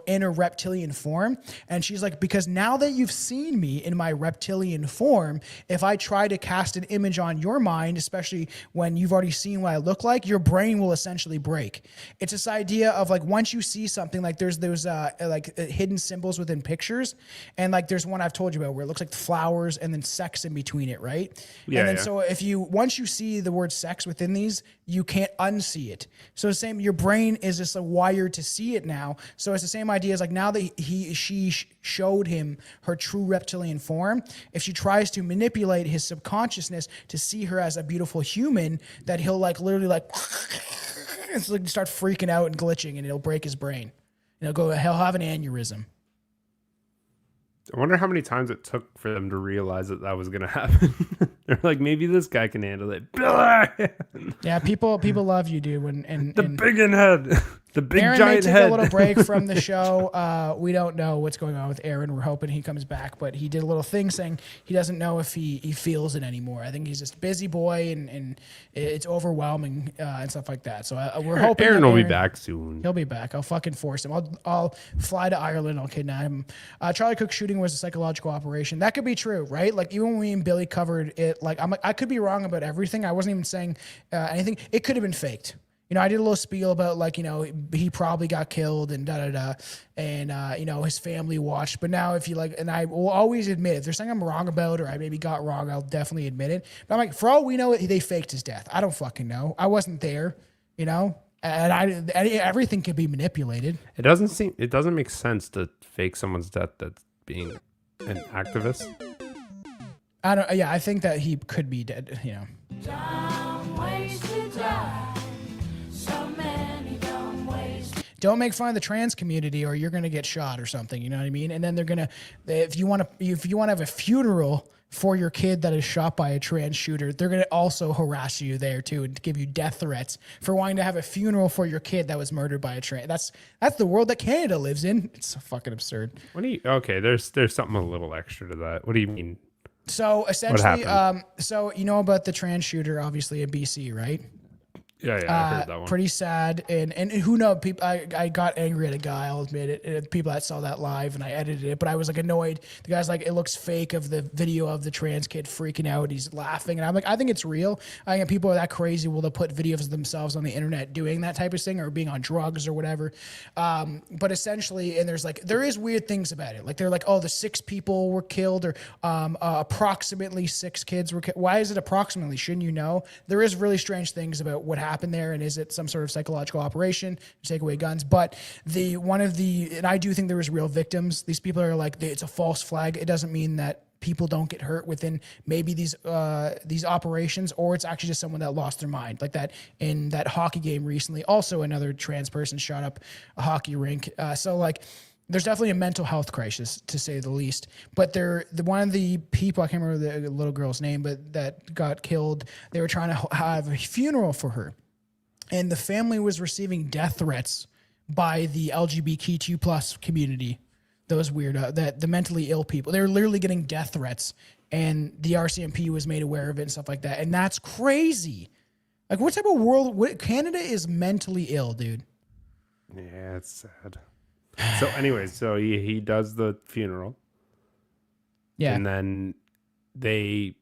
in a reptilian form. And she's like, because now that you've seen me in my reptilian form, if I try to cast an image on your mind, especially when you've already seen what I look like, your brain will essentially break. It's this idea of like, once you see something, like there's hidden symbols within pictures. And like, there's one I've told you about where it looks like flowers and then sex in between it, right? Yeah, and then so once you see the word sex within these, you can't unsee it. So the same, your brain is just like wired to see it now. So it's the same idea as like, now that she showed him her true reptilian form, if she tries to manipulate his subconsciousness to see her as a beautiful human, that he'll like literally like it's like start freaking out and glitching, and it'll break his brain. And he'll have an aneurysm. I wonder how many times it took for them to realize that was going to happen. They're like, maybe this guy can handle it. Yeah, people love you, dude. And the big head. The big Aaron giant may take head. a little break from the show. We don't know what's going on with Aaron. We're hoping he comes back, but he did a little thing saying he doesn't know if he feels it anymore. I think he's just a busy boy and it's overwhelming and stuff like that. So we're hoping Aaron will be back soon. He'll be back. I'll fucking force him. I'll fly to Ireland. I'll kidnap him. Charlie Cook's shooting was a psychological operation. That could be true, right? Like even when me and Billy covered it, like I could be wrong about everything. I wasn't even saying anything. It could have been faked. I did a little spiel about like, he probably got killed and and his family watched. But now if you like, and I will always admit, if there's something I'm wrong about or I maybe got wrong, I'll definitely admit it. But I'm like, for all we know, they faked his death. I don't fucking know. I wasn't there, and everything can be manipulated. It doesn't make sense to fake someone's death that's being an activist. I think that he could be dead, Dumb ways to die. So many dumb ways. Don't make fun of the trans community or you're going to get shot or something, you know what I mean? And then they're going to, if you want to have a funeral for your kid that is shot by a trans shooter, they're going to also harass you there too and give you death threats for wanting to have a funeral for your kid that was murdered by a trans. That's the world that Canada lives in. It's so fucking absurd. Okay, there's something a little extra to that. What do you mean? So essentially, so you know about the trans shooter, obviously in BC, right? Yeah, I heard that one. Pretty sad, and who knows? People, I got angry at a guy. I'll admit it. People that saw that live, and I edited it, but I was like annoyed. The guy's like, it looks fake of the video of the trans kid freaking out. He's laughing, and I'm like, I think it's real. I think people are that crazy. Will they put videos of themselves on the internet doing that type of thing or being on drugs or whatever? But essentially, and there is weird things about it. Like they're like, oh, the 6 people were killed, or approximately 6 kids were killed. Why is it approximately? Shouldn't you know? There is really strange things about what happened there, and is it some sort of psychological operation to take away guns? But and I do think there was real victims. These people are like, it's a false flag. It doesn't mean that people don't get hurt within maybe these operations, or it's actually just someone that lost their mind, like that in that hockey game recently. Also, another trans person shot up a hockey rink. So like, there's definitely a mental health crisis, to say the least. But one of the people, I can't remember the little girl's name, but that got killed, they were trying to have a funeral for her. And the family was receiving death threats by the LGBTQ plus community. Those weird, the mentally ill people. They were literally getting death threats, and the RCMP was made aware of it and stuff like that. And that's crazy. Like, what type of world? Canada is mentally ill, dude. Yeah, it's sad. So, anyways, so he does the funeral. Yeah, and then they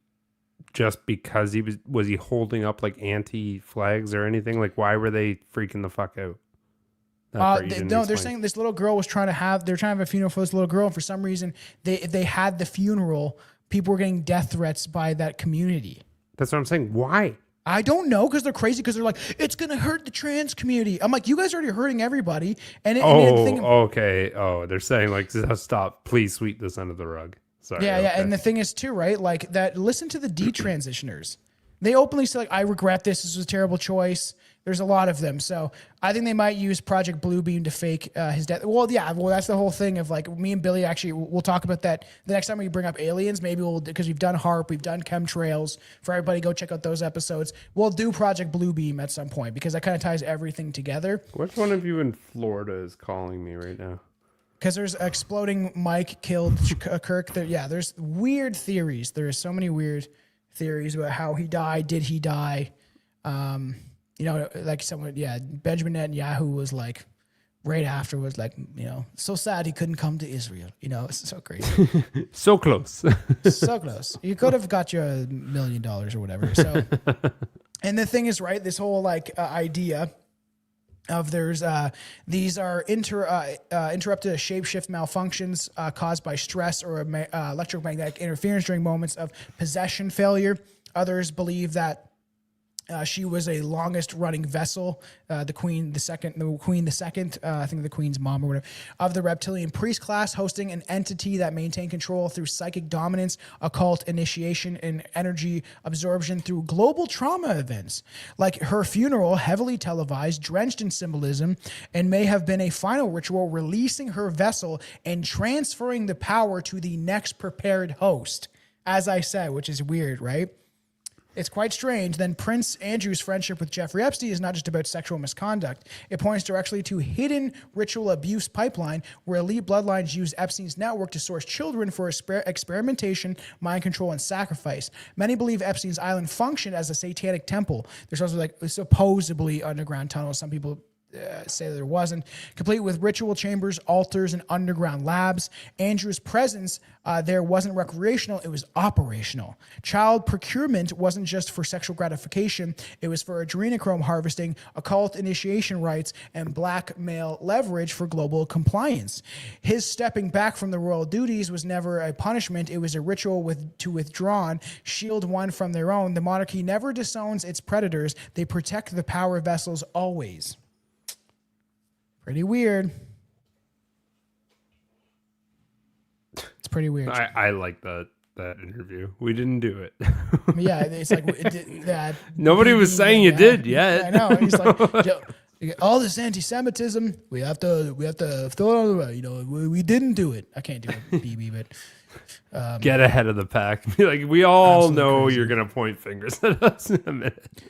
just because he was he holding up like anti-flags or anything? Like, why were they freaking the fuck out? They're saying this little girl was they're trying to have a funeral for this little girl, and for some reason they had the funeral. People were getting death threats by that community. That's what I'm saying. Why? I don't know, because they're crazy, because they're like, it's going to hurt the trans community. I'm like, you guys are already hurting everybody. Okay. Oh, they're saying like, stop, please sweep this under the rug. Sorry. Yeah, yeah. And the thing is too, right? Like that, listen to the detransitioners. They openly say like, I regret this. This was a terrible choice. There's a lot of them. So I think they might use Project Bluebeam to fake his death. Well, yeah. Well, that's the whole thing of like me and Billy actually, we'll talk about that the next time we bring up aliens. Maybe because we've done HARP, we've done chemtrails. For everybody, go check out those episodes. We'll do Project Bluebeam at some point because that kind of ties everything together. Which one of you in Florida is calling me right now? Because there's exploding Mike killed Kirk. There's weird theories. There are so many weird theories about how he died. Did he die? Like someone, Benjamin Netanyahu was like, right after was like, so sad he couldn't come to Israel. It's so crazy. So close. So close. You could have got your $1 million or whatever. So, and the thing is, right, this whole like idea of these are interrupted shapeshift malfunctions caused by stress or electromagnetic interference during moments of possession failure. Others believe that she was a longest running vessel, the Queen the Second, I think the Queen's mom or whatever, of the reptilian priest class, hosting an entity that maintained control through psychic dominance, occult initiation, and energy absorption through global trauma events. Like her funeral, heavily televised, drenched in symbolism, and may have been a final ritual releasing her vessel and transferring the power to the next prepared host. As I said, which is weird, right? It's quite strange. Then Prince Andrew's friendship with Jeffrey Epstein is not just about sexual misconduct. It points directly to hidden ritual abuse pipeline where elite bloodlines use Epstein's network to source children for experimentation, mind control, and sacrifice. Many believe Epstein's island functioned as a satanic temple. There's also like supposedly underground tunnels. Some people say that there wasn't, complete with ritual chambers, altars, and underground labs. Andrew's presence there wasn't recreational, it was operational. Child procurement wasn't just for sexual gratification, it was for adrenochrome harvesting, occult initiation rites, and blackmail leverage for global compliance. His stepping back from the royal duties was never a punishment, it was a ritual to withdraw, shield one from their own. The monarchy never disowns its predators, they protect the power vessels always. Pretty weird. It's pretty weird. I like that interview. We didn't do it. Yeah, it's like that. Nobody was saying you did yet. I know. He's like, all this anti-Semitism, we have to throw it away. We didn't do it. I can't do it, BB, but get ahead of the pack. Like we all know crazy. You're gonna point fingers at us in a minute.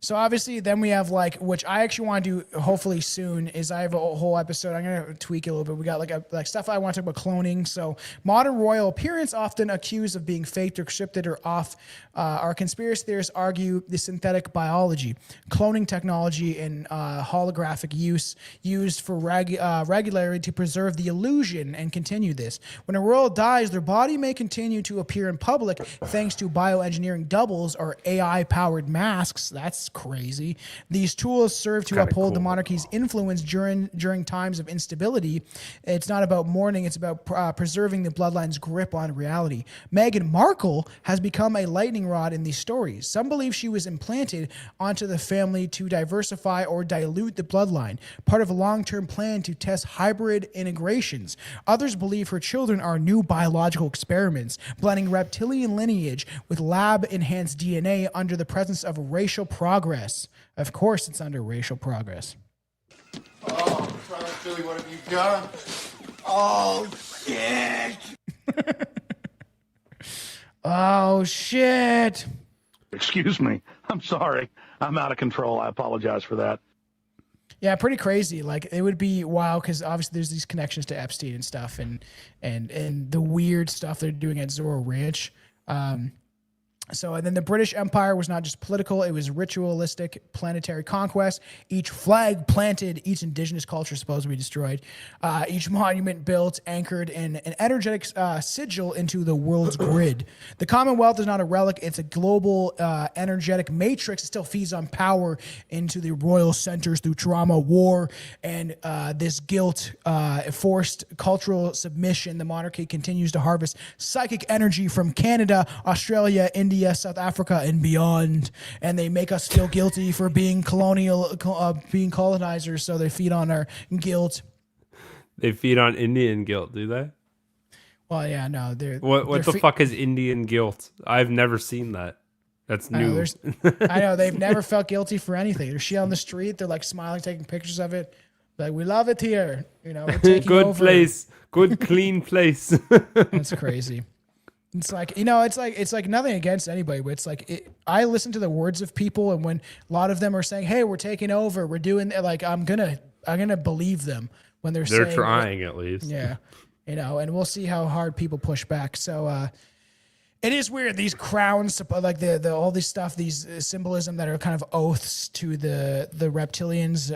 So obviously then we have like, which I actually want to do hopefully soon, is I have a whole episode. I'm going to tweak it a little bit. We got like stuff I want to talk about cloning. So modern royal appearance often accused of being faked or scripted or off. Our conspiracy theorists argue the synthetic biology, cloning technology, and holographic use used for regularity to preserve the illusion and continue this. When a royal dies, their body may continue to appear in public thanks to bioengineering doubles or AI-powered masks. That's crazy. These tools serve to uphold the monarchy's influence during times of instability. It's not about mourning, it's about preserving the bloodline's grip on reality. Meghan Markle has become a lightning rod in these stories. Some believe she was implanted onto the family to diversify or dilute the bloodline, part of a long-term plan to test hybrid integrations. Others believe her children are new biological experiments, blending reptilian lineage with lab-enhanced DNA under the presence of racial progress. Of course it's under racial progress. Oh, Billy, what have you done? Oh, shit! Oh, shit! Excuse me. I'm sorry. I'm out of control. I apologize for that. Yeah, pretty crazy. Like it would be wow, because obviously there's these connections to Epstein and stuff, and the weird stuff they're doing at Zorro Ranch. So, and then the British Empire was not just political, it was ritualistic planetary conquest. Each flag planted, each indigenous culture supposed to be destroyed. Each monument built, anchored in an energetic sigil into the world's grid. The Commonwealth is not a relic, it's a global energetic matrix. It still feeds on power into the royal centers through trauma, war, and this guilt, forced cultural submission. The monarchy continues to harvest psychic energy from Canada, Australia, India, South Africa, and beyond, and they make us feel guilty for being being colonizers. So they feed on our guilt. They feed on Indian guilt, do they? Well, yeah, no. What the fuck is Indian guilt? I've never seen that. That's new. I know they've never felt guilty for anything. They're shit on the street. They're like smiling, taking pictures of it. Like, we love it here. You know, we're taking good over. Place, good clean place. That's crazy. It's like, you know, it's like nothing against anybody, but it's like, I listen to the words of people, and when a lot of them are saying, hey, we're taking over, we're doing, like, I'm gonna believe them when they're saying, trying at least. Yeah. You know, and we'll see how hard people push back. So, it is weird. These crowns, like the all this stuff, these symbolism that are kind of oaths to the reptilians.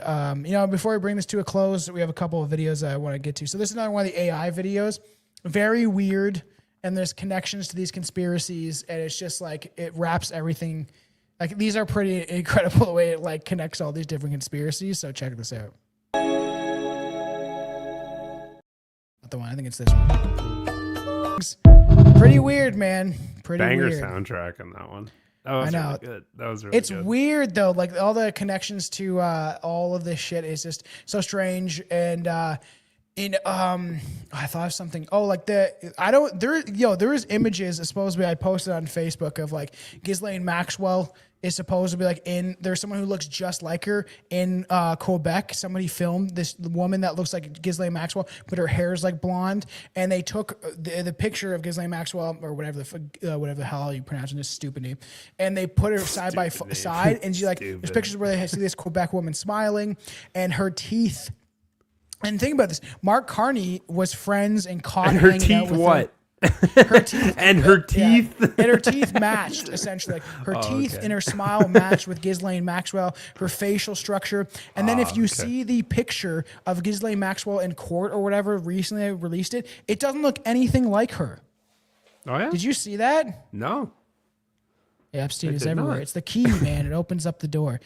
You know, before we bring this to a close, we have a couple of videos I want to get to. So this is another one of the AI videos. Very weird. And there's connections to these conspiracies, and it's just like it wraps everything. Like, these are pretty incredible the way it like connects all these different conspiracies. So check this out. Not the one. I think it's this one. Pretty weird, man. Pretty banger weird. soundtrack on that one. That was really good. That was really It's good. weird though. Like all the connections to all of this shit is just so strange. And I thought of something. Oh, like there is images supposedly I posted on Facebook of like Ghislaine Maxwell is supposed to be like there's someone who looks just like her in Quebec. Somebody filmed this woman that looks like Ghislaine Maxwell, but her hair is like blonde, and they took the picture of Ghislaine Maxwell or whatever the hell you pronounce this stupid name, and they put her side by side, and she like there's pictures where they see this Quebec woman smiling, and her teeth. And think about this: Mark Carney was friends and caught. And her hanging out teeth, with what? Her teeth, and her teeth, yeah. And her teeth matched essentially. Like her teeth and her smile matched with Ghislaine Maxwell. Her facial structure, and then if you see the picture of Ghislaine Maxwell in court or whatever, recently I released it. It doesn't look anything like her. Oh yeah? Did you see that? No. Yeah, Epstein is everywhere. Not. It's the key, man. It opens up the door.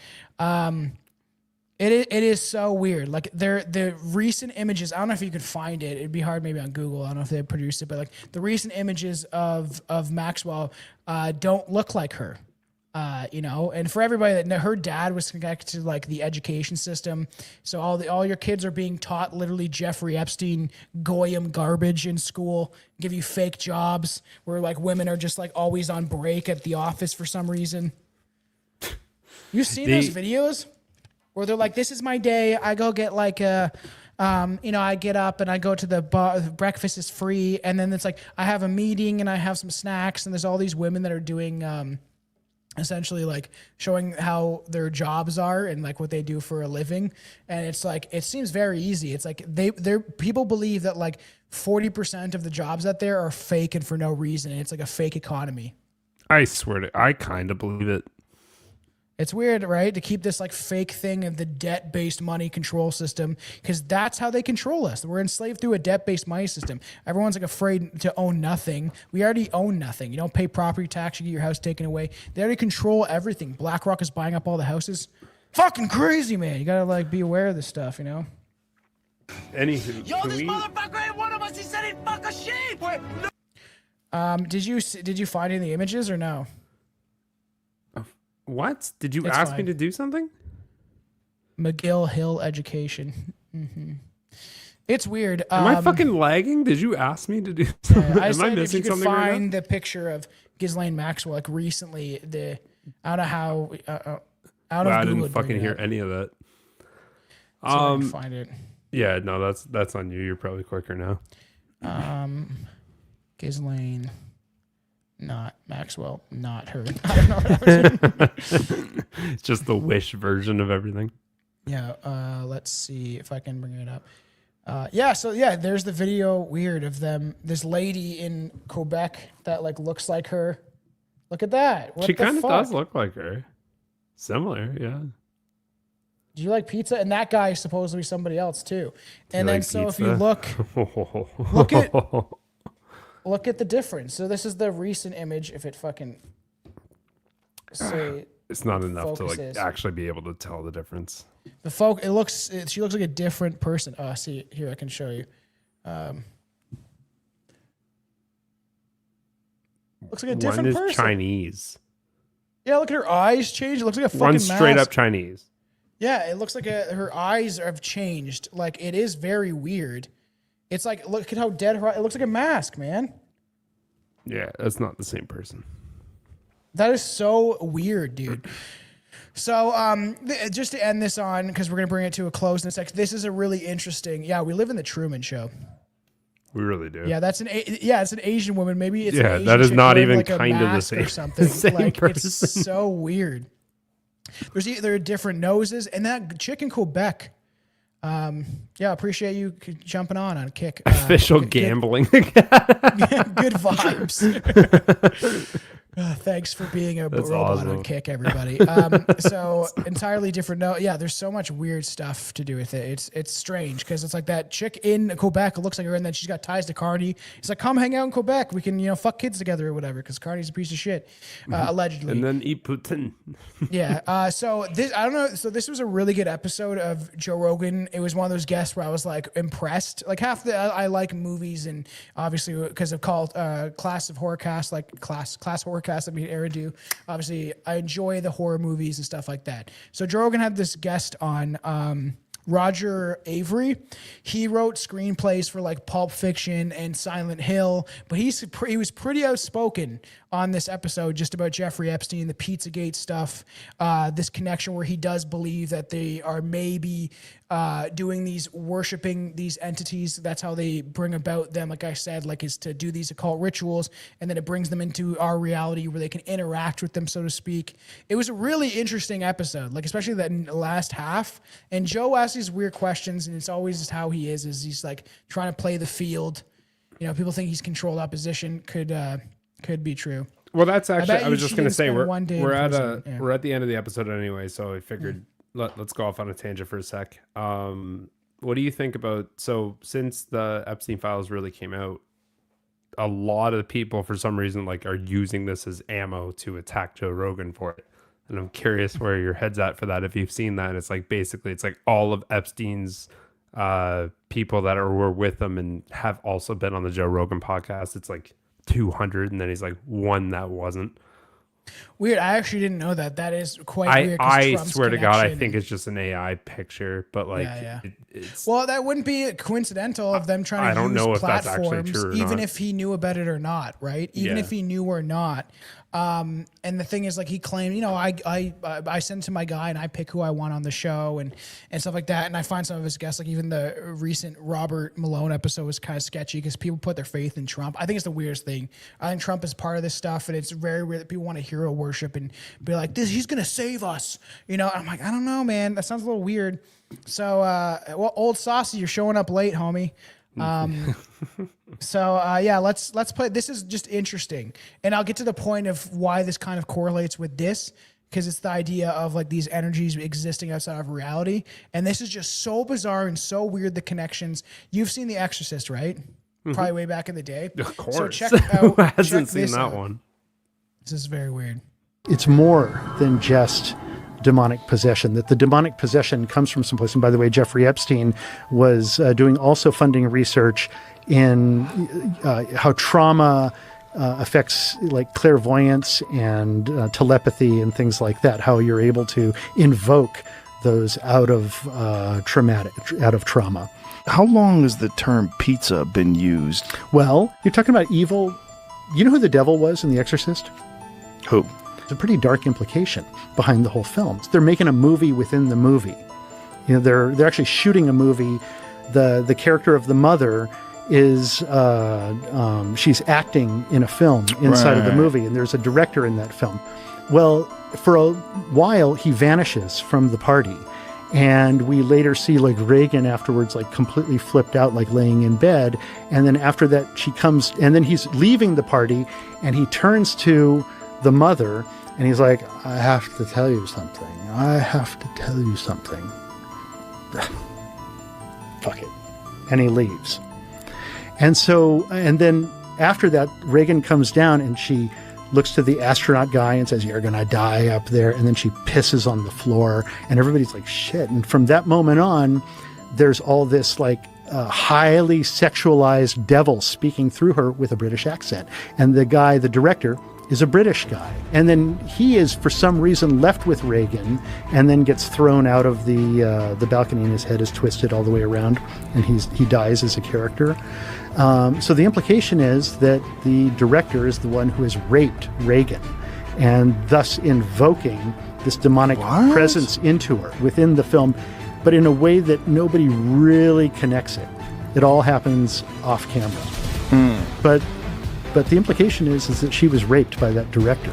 It is so weird. Like the recent images, I don't know if you could find it. It'd be hard maybe on Google. I don't know if they produced it, but like the recent images of Maxwell don't look like her. You know, and for everybody that her dad was connected to like the education system. So all your kids are being taught literally Jeffrey Epstein Goyim garbage in school, give you fake jobs where like women are just like always on break at the office for some reason. You've seen those videos? Where they're like, this is my day. I go get like I get up and I go to the bar. Breakfast is free. And then it's like, I have a meeting and I have some snacks. And there's all these women that are doing essentially like showing how their jobs are and like what they do for a living. And it's like, it seems very easy. It's like people believe that like 40% of the jobs out there are fake and for no reason. And it's like a fake economy. I swear I kind of believe it. It's weird, right? To keep this like fake thing of the debt-based money control system, because that's how they control us. We're enslaved through a debt-based money system. Everyone's like afraid to own nothing. We already own nothing. You don't pay property tax, you get your house taken away. They already control everything. BlackRock is buying up all the houses. Fucking crazy, man. You gotta like be aware of this stuff, you know? Anywho, yo, this motherfucker ain't one of us. He said he'd fuck a sheep. Did you find any images or no? What? Did you ask me to do something? McGill Hill Education. Mm-hmm. It's weird. Am I fucking lagging? Did you ask me to do something? I Am I missing if you could something right find now? the picture of Ghislaine Maxwell, like recently, I don't know how. I didn't fucking hear any of that. So I can find it. Yeah, no, that's on you. You're probably quicker now. Ghislaine. Not Maxwell, not her. I don't know what I was It's just the Wish version of everything. Yeah. Let's see if I can bring it up. There's the video weird of them. This lady in Quebec that like looks like her. Look at that. She kind of does look like her. Similar, yeah. Do you like pizza? And that guy is supposed to be somebody else too. And then so if you look at the difference. So this is the recent image. If it fucking say it's not enough focuses. to like actually be able to tell the difference. She looks like a different person. Oh, see here, I can show you. Looks like a different person. One is Chinese. Yeah, look at her eyes change. It looks like a fucking One's straight mask. up Chinese. Yeah, it looks like her eyes have changed. Like it is very weird. It's like look at how dead her. It looks like a mask, man. Yeah, that's not the same person. That is so weird, dude. So, just to end this on, because we're gonna bring it to a close in a sec. This is a really interesting. Yeah, we live in the Truman Show. We really do. Yeah, it's an Asian woman. Maybe it's an Asian that is chick not wearing, even like, kind of the mask same, or something. same like person. It's so weird. There are different noses, and that chick in Quebec. Appreciate you jumping on Kick. Official gambling. Good vibes. Thanks for being a That's robot awesome. on Kick, everybody. So entirely different. No, yeah, there's so much weird stuff to do with it. It's strange because it's like that chick in Quebec. It looks like her, and then she's got ties to Carney. He's like, come hang out in Quebec. We can fuck kids together or whatever. Because Carney's a piece of shit, allegedly. And then eat Putin. Yeah. So this, I don't know. So this was a really good episode of Joe Rogan. It was one of those guests where I was like impressed. Like I like movies, and obviously because of class of horrorcast, like class horrorcast. I mean, Eridu. Obviously, I enjoy the horror movies and stuff like that. So Joe Rogan had this guest on. Roger Avery. He wrote screenplays for like Pulp Fiction and Silent Hill, but he was pretty outspoken on this episode just about Jeffrey Epstein, the Pizzagate stuff, this connection where he does believe that they are maybe worshiping these entities. That's how they bring about them, like I said, like is to do these occult rituals, and then it brings them into our reality where they can interact with them, so to speak. It was a really interesting episode, like especially that last half. And Joe asks these weird questions, and it's always just how he is he's like trying to play the field. People think he's controlled opposition. Could be true. Well, that's actually, I was just going to say, we're at the end of the episode anyway, so I figured let's go off on a tangent for a sec. What do you think about, so since the Epstein files really came out, a lot of people for some reason like are using this as ammo to attack Joe Rogan for it. And I'm curious where your head's at for that. If you've seen that, it's like basically it's like all of Epstein's people that were with him and have also been on the Joe Rogan podcast. It's like 200, and then he's like one that wasn't. Weird. I actually didn't know that. That is quite weird. I swear to God, I think it's just an AI picture, but like, it's, well, that wouldn't be coincidental of them trying to use platforms, that's actually true or even not. if he knew about it or not, right? Even if he knew or not. And the thing is, like, he claimed, I send to my guy and I pick who I want on the show and stuff like that. And I find some of his guests, like even the recent Robert Malone episode was kind of sketchy because people put their faith in Trump. I think it's the weirdest thing. I think Trump is part of this stuff, and it's very weird that people want to hero worship and be like, he's going to save us. And I'm like, I don't know, man. That sounds a little weird. So, Old Saucy, you're showing up late, homie. Let's play. This is just interesting, and I'll get to the point of why this kind of correlates with this, because it's the idea of like these energies existing outside of reality, and this is just so bizarre and so weird. The connections. You've seen The Exorcist, right? Mm-hmm. Probably way back in the day. Of course. So check out. Who hasn't seen that one? This is very weird. It's more than just demonic possession, that the demonic possession comes from someplace. And by the way, Jeffrey Epstein was doing also funding research in how trauma affects like clairvoyance and telepathy and things like that, how you're able to invoke those out of trauma. How long has the term pizza been used? Well, you're talking about evil. You know who the devil was in The Exorcist? Who? It's a pretty dark implication behind the whole film. They're making a movie within the movie. They're actually shooting a movie. The character of the mother is she's acting in a film inside of the movie, and there's a director in that film. Well, for a while he vanishes from the party, And we later see like Reagan afterwards, like completely flipped out, like laying in bed. And then after that, she comes, and then he's leaving the party, and he turns to the mother, and he's like, I have to tell you something. I have to tell you something. Fuck it. And he leaves. And so, and then after that, Reagan comes down, and she looks to the astronaut guy and says, you're going to die up there. And then she pisses on the floor, and everybody's like, shit. And from that moment on, there's all this like highly sexualized devil speaking through her with a British accent. And the guy, the director, is a British guy. And then he is, for some reason, left with Reagan, and then gets thrown out of the balcony, and his head is twisted all the way around, and he dies as a character. So the implication is that the director is the one who has raped Reagan, and thus invoking this demonic presence into her within the film, but in a way that nobody really connects it. It all happens off camera. But the implication is that she was raped by that director.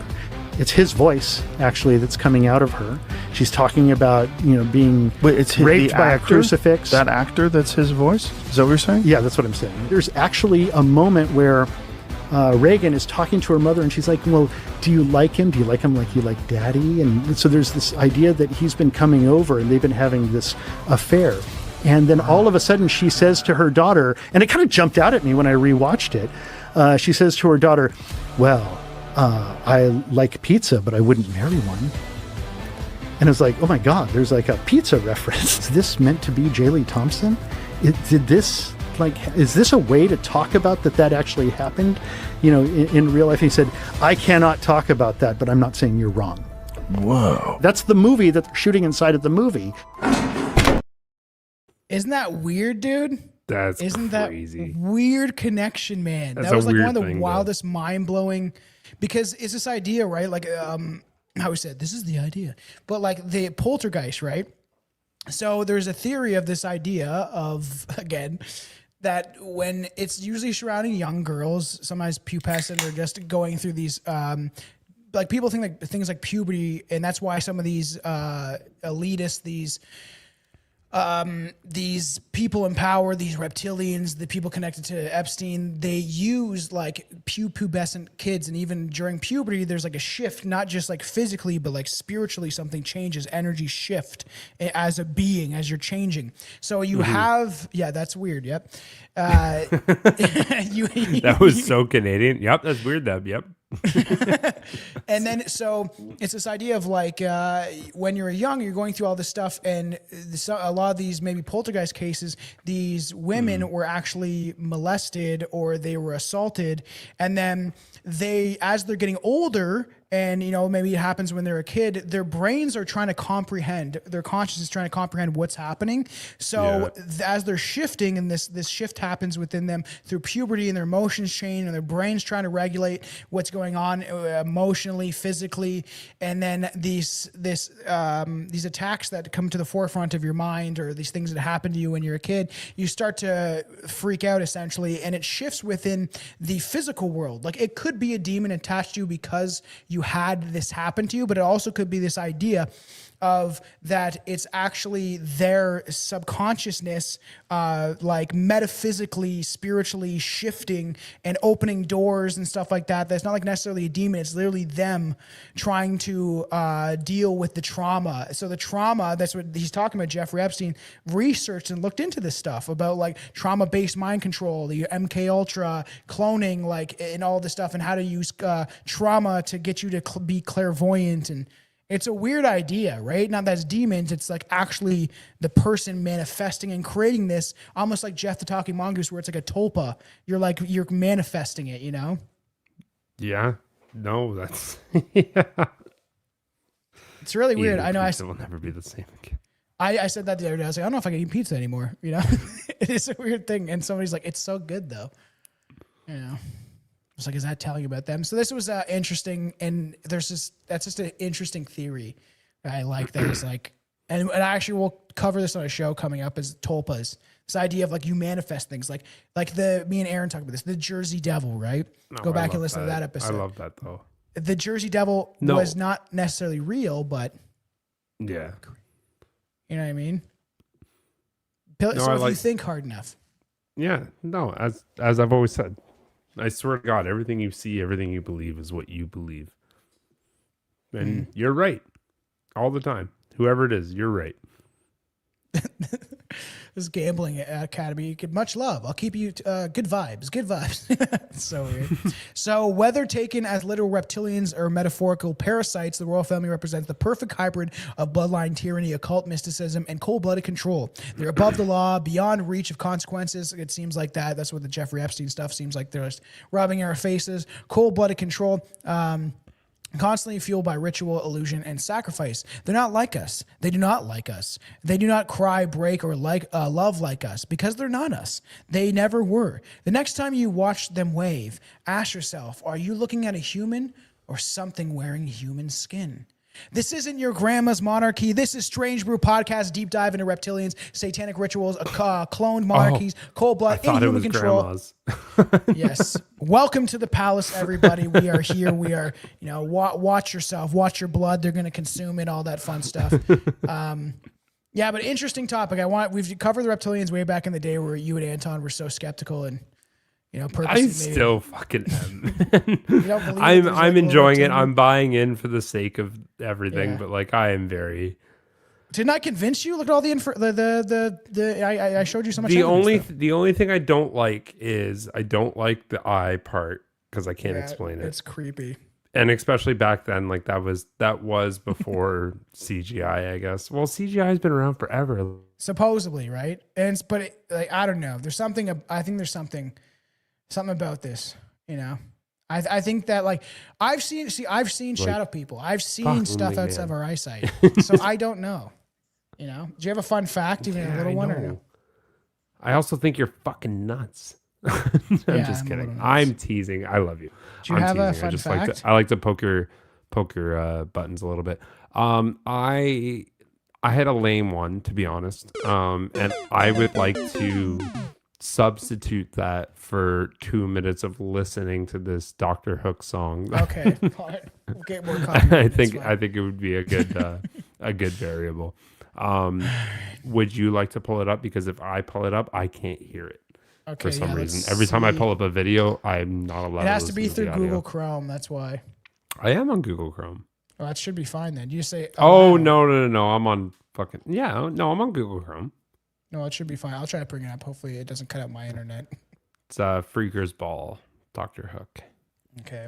It's his voice, actually, that's coming out of her. She's talking about, being raped by a crucifix. That actor, that's his voice? Is that what you're saying? Yeah, that's what I'm saying. There's actually a moment where Reagan is talking to her mother, and she's like, well, do you like him? Do you like him like you like daddy? And so there's this idea that he's been coming over, and they've been having this affair. And then all of a sudden she says to her daughter, and it kind of jumped out at me when I rewatched it, she says to her daughter, well, I like pizza, but I wouldn't marry one. And it's like, oh my God, there's like a pizza reference. Is this meant to be J. Lee Thompson? Is this a way to talk about that actually happened, in real life? He said, I cannot talk about that, but I'm not saying you're wrong. Whoa. That's the movie that they're shooting inside of the movie. Isn't that weird, dude? Isn't crazy. That weird connection, man? That's that was like one of the thing, wildest, mind-blowing, because it's this idea, right? Like, how we said, this is the idea, but like the poltergeist, right? So there's a theory of this idea of, again, that when it's usually surrounding young girls, sometimes pubescent, or just going through these, like people think like things like puberty, and that's why some of these elitists, these people in power, these reptilians, the people connected to Epstein, they use like pubescent kids. And even during puberty, there's like a shift, not just like physically, but like spiritually, something changes, energy shift as a being, as you're changing. So you have, yeah, that's weird. Yep. That was so Canadian. Yep. That's weird. Yep. And then, so it's this idea of like, when you're young, you're going through all this stuff, and a lot of these maybe poltergeist cases, these women were actually molested or they were assaulted. And then as they're getting older, and maybe it happens when they're a kid, their brains are trying to comprehend, their consciousness is trying to comprehend what's happening. So as they're shifting, and this shift happens within them through puberty, and their emotions change, and their brain's trying to regulate what's going on emotionally, physically, and then these attacks that come to the forefront of your mind, or these things that happen to you when you're a kid, you start to freak out essentially, and it shifts within the physical world. Like, it could be a demon attached to you because you had this happen to you, but it also could be this idea of that it's actually their subconsciousness, like metaphysically, spiritually shifting and opening doors and stuff like that. That's not like necessarily a demon. It's literally them trying to deal with the trauma. So the trauma, that's what he's talking about. Jeffrey Epstein researched and looked into this stuff about like trauma-based mind control, the MK Ultra, cloning, like, and all this stuff, and how to use trauma to get you to be clairvoyant. And it's a weird idea, right? Not that it's demons, it's like actually the person manifesting and creating this, almost like Jeff the Talking Mongoose, where it's like a tulpa. You're manifesting it, Yeah. No, that's It's really weird. I know it will never be the same again. I said that the other day. I was like, I don't know if I can eat pizza anymore. It is a weird thing. And somebody's like, it's so good though. It's like, is that telling you about them? So this was interesting, and that's just an interesting theory that I like. That is like, and I actually will cover this on a show coming up, as tulpas. This idea of like you manifest things, like me and Aaron talked about this, the Jersey Devil, right? Go back and listen to that episode. I love that though. The Jersey Devil was not necessarily real, but yeah, You know what I mean? So if you think hard enough. Yeah, no, as I've always said, I swear to God, everything you see, everything you believe is what you believe. And you're right. All the time. Whoever it is, you're right. This gambling academy, much love. I'll keep you good vibes. It's so weird. So whether taken as literal reptilians or metaphorical parasites, the royal family represents the perfect hybrid of bloodline tyranny, occult mysticism, and cold-blooded control. They're above the law, beyond reach of consequences. It seems like that. That's what the Jeffrey Epstein stuff seems like. They're just rubbing our faces. Cold-blooded control. Constantly fueled by ritual, illusion, and sacrifice. They're not like us. They do not like us. They do not cry, break, or love like us because they're not us. They never were. The next time you watch them wave, ask yourself, are you looking at a human or something wearing human skin? This isn't your grandma's monarchy. This is Strange Brew Podcast, deep dive into reptilians, satanic rituals, cloned monarchies, cold blood, inhuman control. Grandma's. Yes. Welcome to the palace, everybody. We are here. We are, watch yourself, watch your blood. They're going to consume it, all that fun stuff. Yeah, but interesting topic. We've covered the reptilians way back in the day where you and Anton were so skeptical and, purposely. I still fucking am. I'm enjoying it. I'm buying in for the sake of everything, but I am very. Didn't I convince you? Look at all the info. I showed you so much. The only thing I don't like is I don't like the eye part because I can't explain it. It's creepy. And especially back then, that was before CGI, I guess. Well, CGI has been around forever, supposedly, right? But I don't know. There's something. I think there's something about this. I think that I've seen shadow people. I've seen stuff outside of our eyesight. So I don't know. Do you have a fun fact, even a little one? Or no? I also think you're fucking nuts. I'm just kidding. I'm teasing. I love you. Do you have a fun fact? I like to poke your buttons a little bit. I had a lame one, to be honest. And I would like to substitute that for 2 minutes of listening to this Dr. Hook song. Okay, we'll get more content. I think it would be a good variable. Would you like to pull it up? Because if I pull it up, I can't hear it. Okay, for some reason. Every time I pull up a video, I'm not allowed. It has to be through Google Chrome. That's why. I am on Google Chrome. Well, that should be fine then. You say. Oh no! I'm on fucking I'm on Google Chrome. No, it should be fine. I'll try to bring it up. Hopefully, it doesn't cut out my internet. It's Freaker's Ball, Dr. Hook. Okay.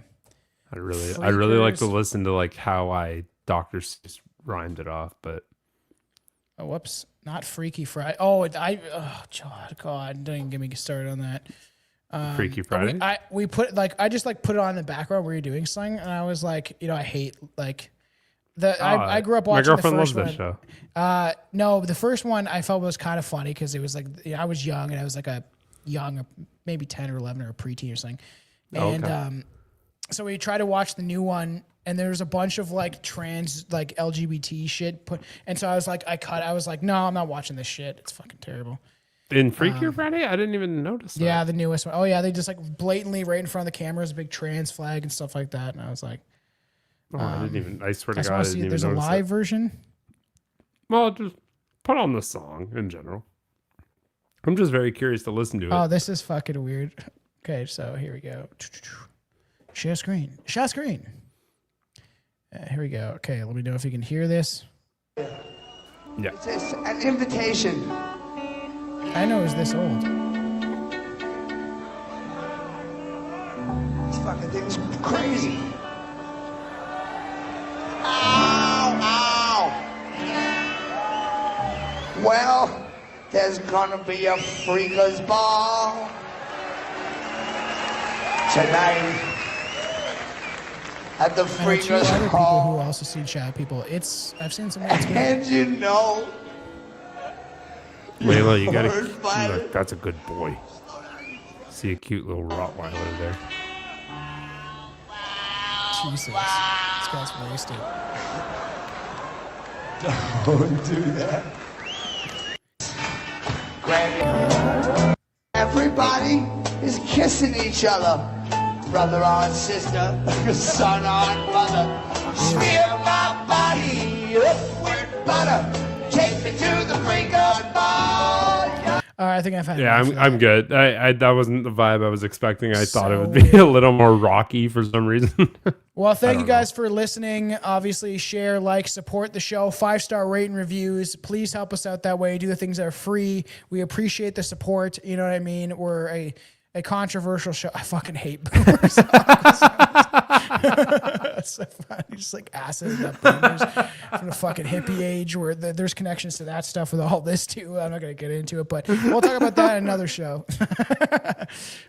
I really like to listen to how Dr. Seuss rhymed it off, but. Oh, whoops! Not Freaky Friday. Oh, God! Don't even get me started on that. Freaky Friday. We put I just put it on in the background where you're doing something, and I was I hate I grew up watching. My girlfriend the first loves that show. No, the first one I felt was kind of funny because it was I was young and I was a young, maybe 10 or 11 or a preteen or something, and so we tried to watch the new one. And there's a bunch of trans LGBT shit and so I was I was no, I'm not watching this shit. It's fucking terrible. In Freakier Friday, I didn't even notice that. Yeah, the newest one. Oh yeah, they just blatantly right in front of the camera is a big trans flag and stuff like that. And I was like, I didn't even. I swear to God, I didn't even there's notice a live version. Well, just put on the song in general. I'm just very curious to listen to it. Oh, this is fucking weird. Okay, so here we go. Share screen. Here we go. Okay, let me know if you can hear this. Yeah. It's an invitation. I know it's this old. This fucking thing's crazy. Ow! Well, there's gonna be a freaker's ball tonight. At the Freakers Hall. People who also see shadow people. I've seen some. And Layla, you gotta. That's a good boy. See a cute little Rottweiler there. Jesus, this guy's wasted. Don't do that. Everybody is kissing each other. Brother on sister, son on brother. Smear my body with butter. Take me to the brink of dawn. All right, I think I've had. Yeah, I'm good. I that wasn't the vibe I was expecting. I thought it would be a little more rocky for some reason. Well, thank you guys for listening. Obviously, share, like, support the show. 5-star rate and reviews. Please help us out that way. Do the things that are free. We appreciate the support. You know what I mean? We're a controversial show. I fucking hate boomers. That's so funny. Just like asses that boomers from the fucking hippie age where there's connections to that stuff with all this too. I'm not going to get into it, but we'll talk about that in another show.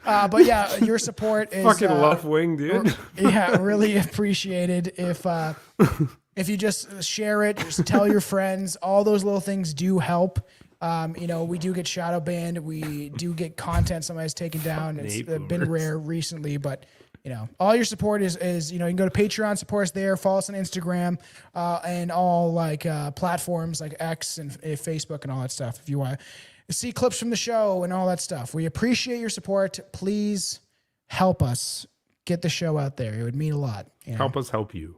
But yeah, your support is fucking left wing, dude. Yeah, really appreciated if you just share it, just tell your friends. All those little things do help. You know, we do get shadow banned. We do get content somebody's taken down. It's been rare recently, but you know, all your support is, you know, you can go to Patreon, support us there, follow us on Instagram, and all like platforms like X and Facebook and all that stuff. If you want to see clips from the show and all that stuff, we appreciate your support. Please help us get the show out there. It would mean a lot. You know? Help us help you.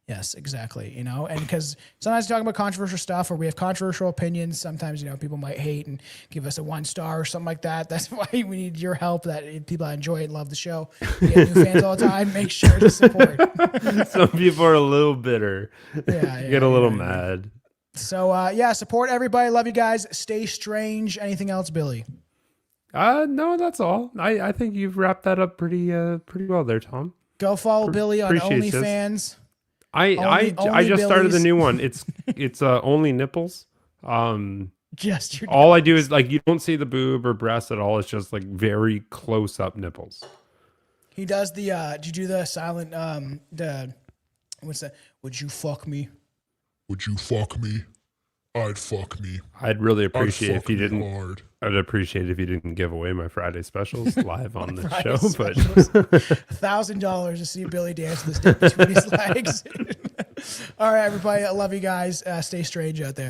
Yes, exactly. You know, and because sometimes we talk about controversial stuff or we have controversial opinions. Sometimes, you know, people might hate and give us a 1-star or something like that. That's why we need your help. That people that enjoy it and love the show. We get new fans all the time. Make sure to support. Some people are a little bitter. Yeah, get a little mad. So yeah, support everybody. Love you guys. Stay strange. Anything else, Billy? No, that's all. I think you've wrapped that up pretty well there, Tom. Go follow Billy on OnlyFans. I just started the new one. It's only nipples. Just your all I do is like you don't see the boob or breast at all. It's just like very close up nipples. He does the did you do the silent the what's that? Would you fuck me? Would you fuck me? I'd fuck me. I'd really appreciate if you didn't. Hard. I'd appreciate if you didn't give away my Friday specials live on the show. But $1,000 to see Billy dance with his dick between his legs. All right, everybody. I love you guys. Stay strange out there.